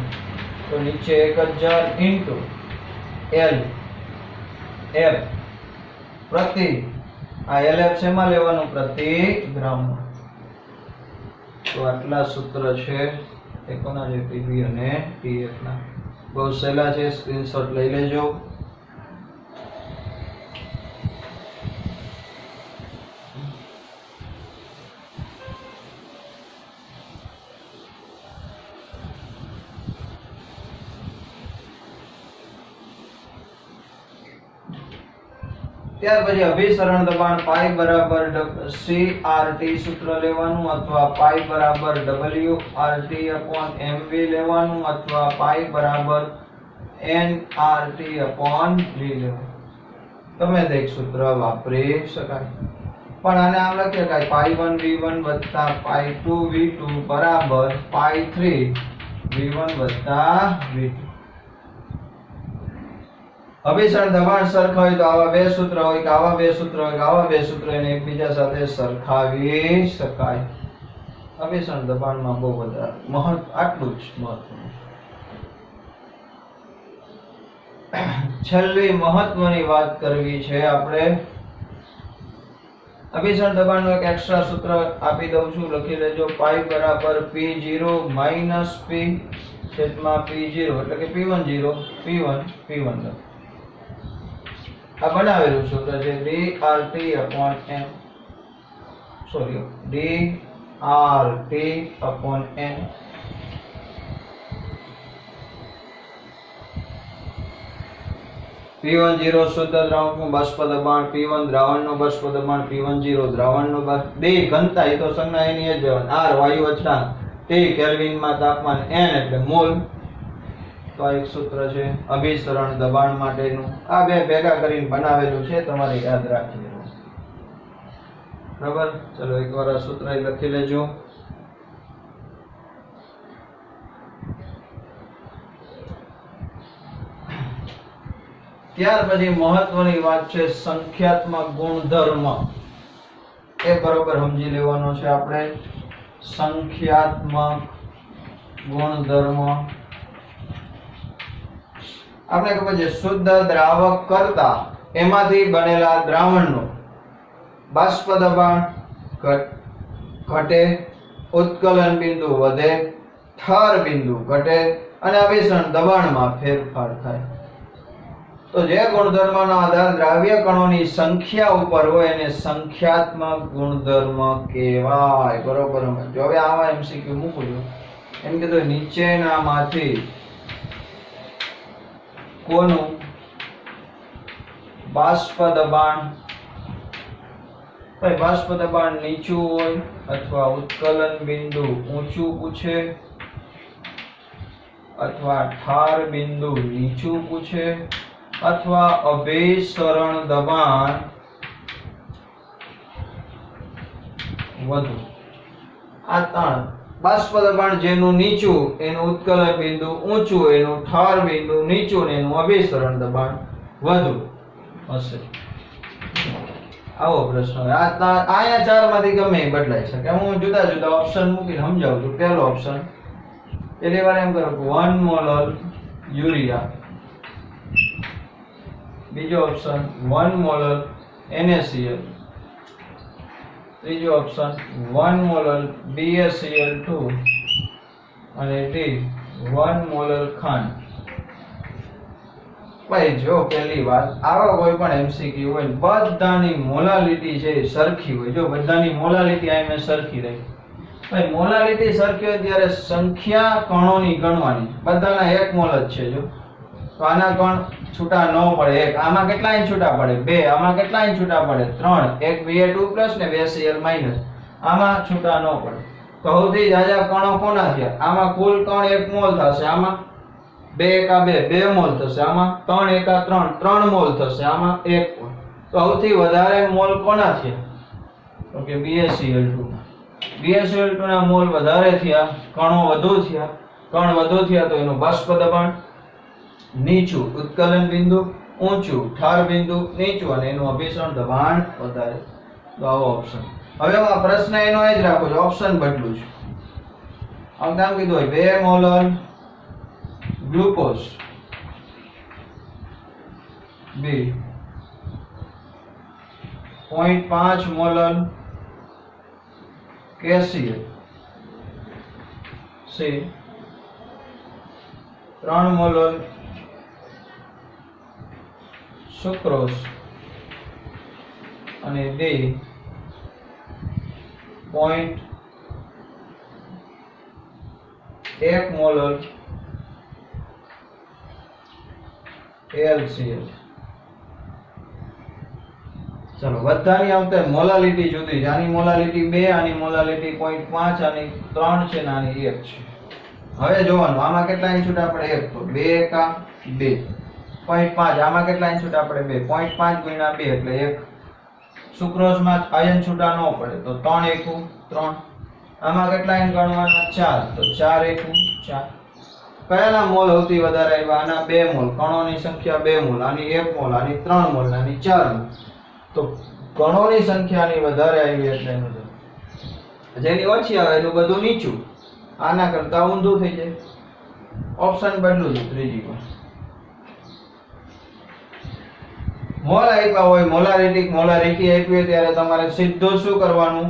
તો નીચે 1000 ઇન્ટુ L F પ્રતિ, આ LF શેમાં લેવાનું? પ્રતિ ગ્રામ. તો આટલા સૂત્ર છે એકોના જે TB અને TF ના. બહુ સહેલા છે, સ્ક્રીનશોટ લઈ લેજો. ત્યાર પછી અભિસરણ દબાણ પાઈ બરાબર CRT સૂત્ર લેવાનું, અથવા પાઈ બરાબર WRT upon MV લેવાનું, અથવા પાઈ બરાબર NRT upon V લેવાનું. તમે તે સૂત્ર વાપરી શકાય. પણ આને આમ લખી શકાય પાઈ 1 v1 વત્તા પાઈ 2 v2 બરાબર પાઈ 3 v1 વત્તા v2. અભિસરણ દબાણ સરખા હોય તો આવા બે સૂત્ર હોય કે આવા બે સૂત્ર હોય કે આવા બે સૂત્ર એને એકબીજા સાથે સરખાવી શકાય. અભિસરણ દબાણમાં બહુ વધારે આટલું જ મહત્વનું. છેલ્લી મહત્વની વાત કરવી છે આપણે. અભિસરણ દબાણનું એક એક્સ્ટ્રા સૂત્ર આપી દઉં છું, લખી લેજો. પાઈ બરાબર p0 માઈનસ p છેદમાં p0 એટલે કે p10 p1 p1. આ બનાવેલું સૂત્ર છે dRT/n સોરી dRT/n. P10 શુદ્ધ દ્રાવકનું બાષ્પ દબાણ, P1 દ્રાવણનું બાષ્પ દબાણ, P10 દ્રાવણનું બે ઘનતા, એ તો સંજ્ઞા એની જ રહેવાની. R વાયુ અચળાંક, T કેલ્વિનમાં તાપમાન, N એટલે મોલ. તો આ એક સૂત્ર છે અભિસરણ દબાણ માટેનું. આ બે ભેગા કરીને બનાવેલું છે, તમારે યાદ રાખી લેવું. બરાબર, ચલો એકવાર આ સૂત્ર લખી લેજો. ત્યાર પછી મહત્વની વાત છે સંખ્યાત્મક ગુણધર્મ. એ બરોબર સમજી લેવાનો છે આપણે. સંખ્યાત્મક ગુણધર્મ આપણે ખબર છે શુદ્ધ દ્રાવક કરતા એમાંથી બનેલા દ્રાવણનું બાષ્પ દબાણ ઘટે, ઉત્કલન બિંદુ વધે, ઠાર બિંદુ ઘટે અને અભિસરણ દબાણમાં ફેરફાર થાય. તો જે ગુણધર્મનો આધાર દ્રાવ્ય કણોની સંખ્યા ઉપર હોય એને સંખ્યાત્મક ગુણધર્મ કહેવાય. બરોબર સમજો. હવે આવા એમસીક્યુ મૂકું છું. એમ કીધું નીચેનામાંથી કોનું બાષ્પ દબાણ, બાષ્પ દબાણ નીચું હોય અથવા ઉત્કલન બિંદુ ઊંચું પૂછે અથવા ઠાર બિંદુ નીચું પૂછે અથવા અભિસરણ દબાણ વધુ. આ ત્રણ બાષ્પ દબાણ જેનું નીચું એનું ઉત્કલન બિંદુ ઊંચું, એનું ઠાર બિંદુ નીચું, એનું અભિસરણ દબાણ વધુ હશે. આવો પ્રશ્ન. આયા ચાર માંથી ગમે એ બદલાઈ શકે. હું જુદા જુદા ઓપ્શન મૂકીને સમજાવું છું. પહેલો ઓપ્શન, પહેલી વાર એમ કરો 1 મોલર યુરિયા. બીજો ઓપ્શન 1 મોલર NaCl. ત્રીજો ઓપ્શન 1 મોલર BaCl2 અને D 1 મોલર ખાંડ. ભાઈ જો પહેલી વાત આવા કોઈ પણ એમસીક્યુ હોય બધાની મોલાલિટી છે સરખી હોય. જો બધાની મોલાલિટી આ મેં સરખી રહી. ભાઈ મોલાલિટી સરખી હોય ત્યારે સંખ્યા કણોની ગણવાની. બધાના 1 મોલ જ છે. જો તો આના કણ છૂટા ન પડે. એક આમાં કેટલા ઇંચ છૂટા પડે? 2. આમાં કેટલા ઇંચ છૂટા પડે? 3. એક Ba2+ ને 2 Cl-. આમાં છૂટા ન પડે. તો સૌથી જાજા કણો કોના થયા? આમાં કુલ કણ 1 મોલ થશે. આમાં 2 એકા 2 મોલ થશે. આમાં 3 એકા 3 મોલ થશે. આમાં 1 મોલ. તો સૌથી વધારે મોલ કોના થયા? તો કે BaCl2. BaCl2 ના મોલ વધારે થયા, કણો વધુ થયા. કણ વધુ થયા તો એનું બાષ્પ દબાણ નીચું, ઉત્કલન બિંદુ ઊંચું, ઠાર બિંદુ નીચું અને એનું અભિસરણ દબાણ વધારે. તો આવો ઓપ્શન. હવે હું આ પ્રશ્ન એનો એ જ રાખું છું, ઓપ્શન બદલું છું. આમ નામ કીધું હોય 2 molar glucose B, 0.5 molar KCl C, 3 molar sucrose અને D 0.1 મોલર AlCl. ચલો બધાની આવતે મોલાલિટી જુદી છે. આની મોલાલિટી 2, આની મોલાલિટી 0.5, આની 3 છે, આની 1 છે. હવે જોવાનું આમાં કેટલા ઇંચ છૂટા પડે? 1. તો 2 એકા 2. 0.5 આમાં કેટલા ઇંચ છૂટા પડે? 2. 0.5 × 2 એટલે 1. સુક્રોઝમાં આયન છૂટા ન પડે તો 3 એકુ 3. આમાં કેટલા આયન ગણવાના? 4. તો 4 એકુ 4. કયાના મોલ સૌથી વધારે આવ્યા? આના 2 મોલ. કણોની સંખ્યા 2 મોલ. આની 1 મોલ, આની 3 મોલ, આની 4 મોલ. તો કણોની સંખ્યાની વધારે આવી એટલે એનું જેની ઓછી આવે એનું બધું નીચું. આના કરતા ઊંધું થઈ જાય. ઓપ્શન બદલું છે ત્રીજી પર. મોલ આપ્યા હોય, મોલારિટી આપી હોય ત્યારે તમારે સીધું શું કરવાનું?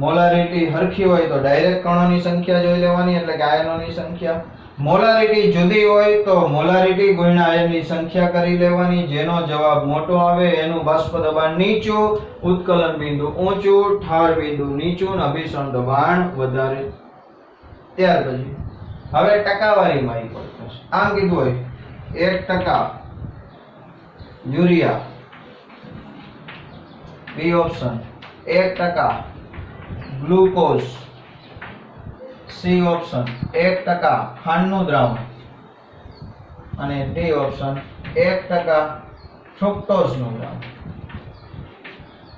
મોલારિટી હરખી હોય તો ડાયરેક્ટ કણોની સંખ્યા જોઈ લેવાની, એટલે કે આયનોની સંખ્યા. મોલારિટી જુદી હોય તો મોલારિટી ગુણ્યા આયનની સંખ્યા કરી લેવાની. જેનો જવાબ મોટો આવે એનું બાષ્પ દબાણ નીચું, ઉત્કલન બિંદુ ઊંચું, ઠાર બિંદુ નીચું અને અભિસરણ દબાણ વધારે. ત્યાર પછી હવે ટકાવારીમાં ઈ પડશે. આમ કીધું હોય 1% urea, B option. 1% glucose, C option. 1% ખાંડનું દ્રાવણ અને ડી ઓપ્શન 1% ફ્રુક્ટોઝનું દ્રાવણ.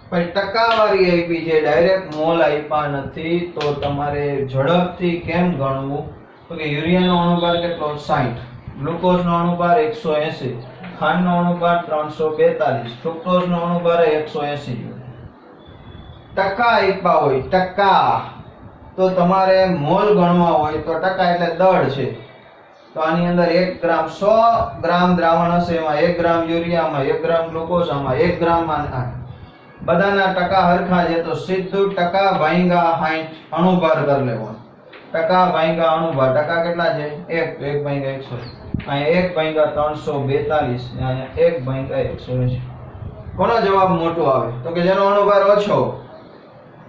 પણ ટકાવારી આપી છે, ડાયરેક્ટ મોલ આપ્યા નથી. તો તમારે ઝડપથી કેમ ગણવું? તો કે યુરિયાનો અણુભાર કેટલો? 60, ગ્લુકોઝનો અણુભાર 180, ખાંડનો અણુભાર 342, ફ્રુક્ટોઝનો અણુભાર 180. ટકા આપ્યા હોય, ટકા, તો તમારે મોલ ગણવા હોય તો ટકા એટલે દળ છે. તો આની અંદર 1 ગ્રામ 100 ગ્રામ દ્રાવણ હશે, એમાં 1 ગ્રામ યુરિયામાં 1 ગ્રામ ગ્લુકોઝ, આમાં 1 ગ્રામ બધાના ટકા હરખા છે તો સીધું ટકા ભાંગ્યા 60 અણુભાર કરી લેવાનો. ટકા ભાંગ્યા અણુભાર. ટકા કેટલા છે? 1 ભાંગ્યા 100. અહીંયા 1 ભાંગ્યા 342, અહીંયા 1 ભાંગ્યા 180. કોનો જવાબ મોટો આવે? તો કે જેનો અણુભાર ઓછો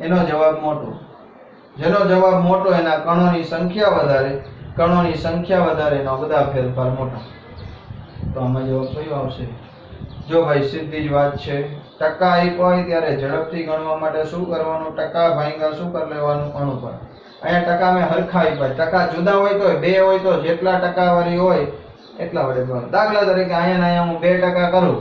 એનો જવાબ મોટો. જેનો જવાબ મોટો એના કણોની સંખ્યા વધારે, કણોની સંખ્યા વધારે એનો બધા ફેરફાર મોટા. તો આમાં જવાબ કયો આવશે? જો ભાઈ સીધી જ વાત છે. ટકા આપ્યો હોય ત્યારે ઝડપથી ગણવા માટે શું કરવાનું? ટકા ભાંગ્યા શું કરી લેવાનું? અણુભાર. અહીંયા ટકા મેં હરખા આપ્યા. ટકા જુદા હોય તો 2 હોય તો જેટલા ટકાવારી હોય એટલા વડે ગણવાનું. દાખલા તરીકે અહીંયા હું 2% કરું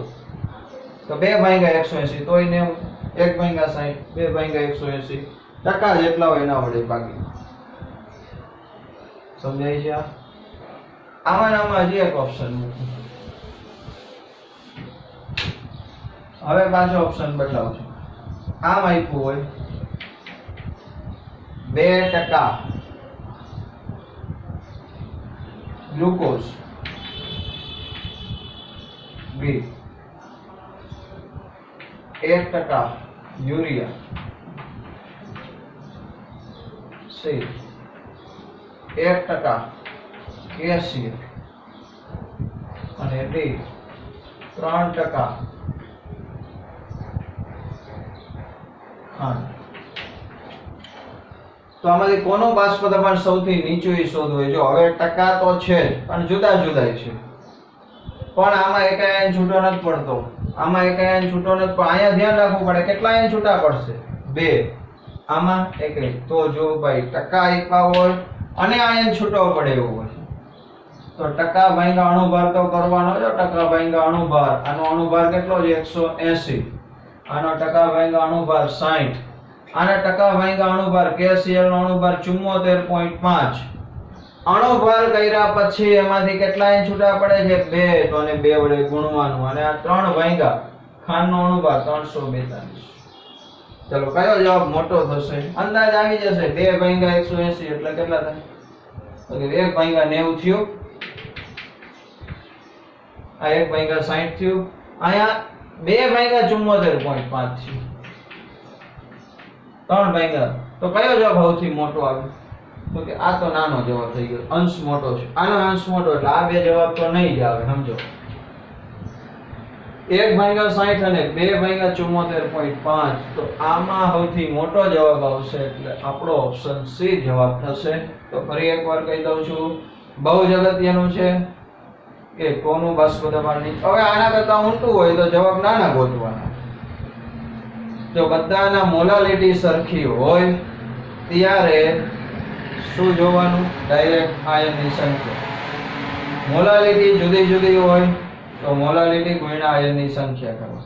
તો 2 ભાંગ્યા 180 તોય 90, 1 ભાંગ્યા 60, 2 ભાંગ્યા 180. ટકા જેટલા હોય એના વડે ભાગી. સમજાય છે? આમાં હજી એક ઓપ્શન મૂકું. હવે પાછો ઓપ્શન બદલાવું છું. આમ આપ્યું હોય 2% ગ્લુકોઝ, બી 1% યુરિયા, સી 1% કેલ્શિયમ અને ડી 3% ખાંડ. તો આમાંથી કોનું બાષ્પ દબાણ સૌથી નીચું એ શોધવું. જો હવે ટકા તો છે જ પણ જુદા જુદા છે. પણ આમાં એક આયન છૂટો નથી પડતો, આમાં એક આયન છૂટો નથી પણ અહીંયા ધ્યાન રાખવું પડે કેટલા આયન છૂટા પડશે? 2. આમાં એક. તો જો ભાઈ ટકા આપ્યા હોય અને આયન છૂટો પડે એવું હોય તો ટકા ભાંગ્યા અણુભાર તો કરવાનો છે. ટકા ભાંગ્યા અણુભાર, આનો અણુભાર કેટલો છે? 180. આનો ટકા ભાંગ્યા અણુભાર 60. આના ટકા ભાંગ્યા અણુભાર KCl નો અણુભાર 74.5. અણુભાર કર્યા પછી એમાંથી કેટલા આયન છૂટા પડે છે? 2. તો આને 2 વડે ગુણવાનું અને આ 3 ભાંગ્યા ખાંડનો અણુભાર 342. ચલો કયો જવાબ મોટો થશે? અંદાજ આવી જશે. 2 ભાંગ્યા 180 એટલે કેટલા થાય? તો કે 1 ભાંગ્યા 90 થયું, આ 1 ભાંગ્યા 60 થયું, અહીંયા 2 ભાંગ્યા 74.5 થયું, 3 ભાંગ્યા. તો કયો જવાબ સૌથી મોટો આવે? તો કે આ તો નાનો જવાબ થઈ ગયો, અંશ મોટો છે. આનો અંશ મોટો એટલે આ બે જવાબ તો નહીં જ આવે. સમજો 1 ભાંગ્યા 60 અને 2 ભાંગ્યા 74.5. તો આમાં સૌથી મોટો જવાબ આવશે એટલે આપણો ઓપ્શન સી જવાબ થશે. તો ફરી એકવાર કહી દઉં છું, બહુ જ અગત્યનું છે કે કોનું બાષ્પ દબાણ નીચે. હવે આના કરતા ઊંચું હોય તો જવાબ નાના ગોતવાના. જો બધાના મોલાલિટી સરખી હોય ત્યારે શું જોવાનું? ડાયરેક્ટ આયનની સંખ્યા. મોલાલિટી જુદી જુદી હોય તો મોલાલિટી ગુણ્યા આયનની સંખ્યા કરો.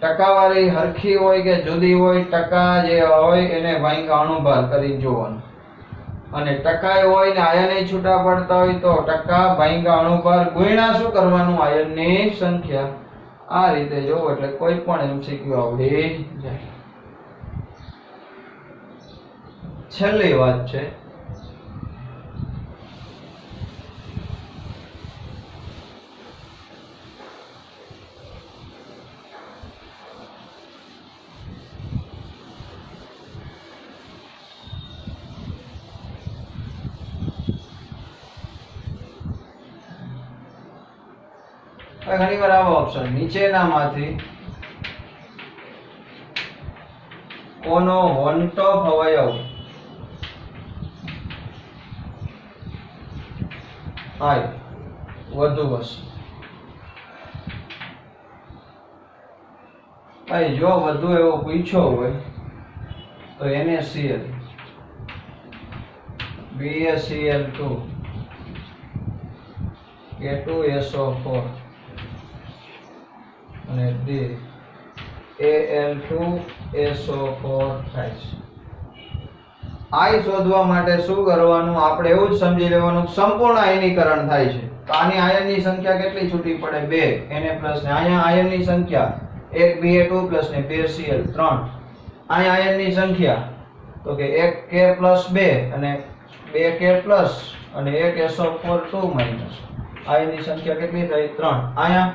ટકાવારી હરખી હોય કે જુદી હોય, ટકા જે હોય એને ભાંગા અણુભાર કરીને જોવાનું, અને ટકા હોય ને આયન છૂટા પડતા હોય તો ટકા ભાંગા અણુભાર ગુણ્યા શું કરવાનું, આયનની સંખ્યા. આ રીતે જોવો એટલે કોઈ પણ એમસીક્યુ આવડી જાય. છેલ્લી વાત છે ઘણી વાર આવો ઓપ્શન, નીચેનામાંથી કોનો વન ટોપ અવયવ આય વધુ હશે. ભાઈ જો વધુ એવો પૂછ્યો હોય તો NaCl, BaCl2, K2SO4 અને Al2SO4 થાય છે. આઈ શોધવા માટે શું કરવાનું, આપણે એવું જ સમજી લેવાનું સંપૂર્ણ આયનીકરણ થાય છે તો આની આયનની સંખ્યા કેટલી છૂટી પડે, 2 Na પ્લસ ને અહીંયા આયનની સંખ્યા 1 Ba2 પ્લસ ને 2 Cl 3. અહીંયા આયનની સંખ્યા તો કે 1 K પ્લસ 2 અને 2 K પ્લસ અને 1 SO4 2 માઈનસ. આયનની સંખ્યા કેટલી થઈ, 3. અહીંયા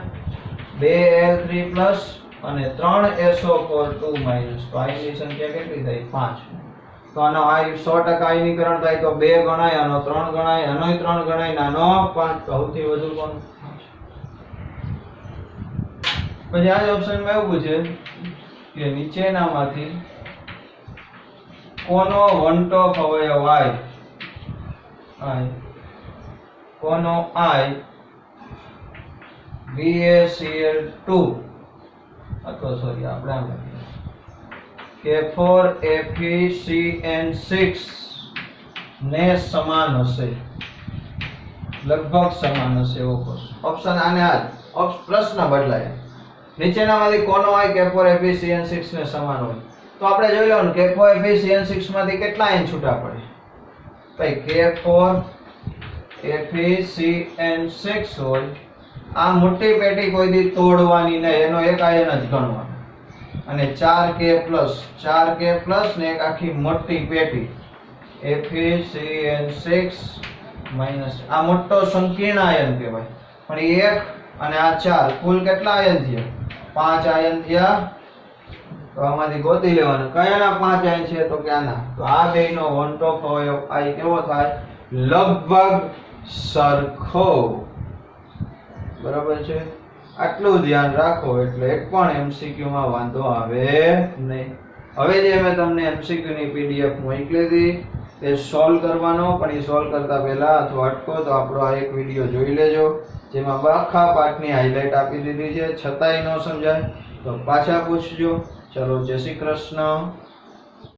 2 Al3 પ્લસ અને 3 SO4 2 માઈનસ, તો આયનની સંખ્યા કેટલી થઈ, 5. તો આનો આ 100% આયનીકરણ થાય તો 2 ગણાય, આનો 3 ગણાય, આનોય 3 ગણાય, આનો 5. સૌથી વધુ કોણ? પછી આ ઓપ્શનમાં એવું પૂછે કે નીચેનામાંથી કોનો વન ટોપ અવયવ આય, કોનો આય BaCl2 અથવા સોરી આપણે આમ K4FeCN6 ને સમાન હશે, લગભગ સમાન હશે એવો ઓપ્શન. આને આ પ્રશ્ન બદલાય, નીચેનામાંથી કોનો આય K4FeCN6 ને સમાન હોય તો આપણે જોઈ લેવાનું K4FeCN6 માંથી કેટલા આયન છૂટા પડે. ભાઈ K4FeCN6 હોય, આ મોટી પેટી કોઈ દી તોડવાની નહીં, એનો એક આયન જ ગણવાનો, અને 4K પ્લસ ને એક આખી મોટી પેટી FeCN6 માઈનસ, આ મોટો સંકીર્ણ આયન કહેવાય, પણ એક અને આ 4 કુલ કેટલા આયન થયા, 5 આયન થયા. તો આમાંથી ગોતી લેવાનું કયાના 5 આયન છે તો કે આના. તો આ બેયનો વન ટોપ અવયવ આ કેવો થાય, લગભગ સરખો. બરાબર છે, આટલું ધ્યાન રાખો એટલે એક પણ એમસીક્યુ માં વાંધો આવે નહીં. હવે જે મેં તમને એમસીક્યુ ની PDF મોકલી હતી તે સોલ્વ કરવાનો, પણ એ સોલ્વ કરતા પહેલા અથવા અટકો તો આપણો આ એક વિડિયો જોઈ લેજો, જેમાં આખા પાઠની હાઇલાઇટ આપી દીધી છે, છતાંય ન સમજાય તો પાછા પૂછજો. ચલો, જય શ્રી કૃષ્ણ.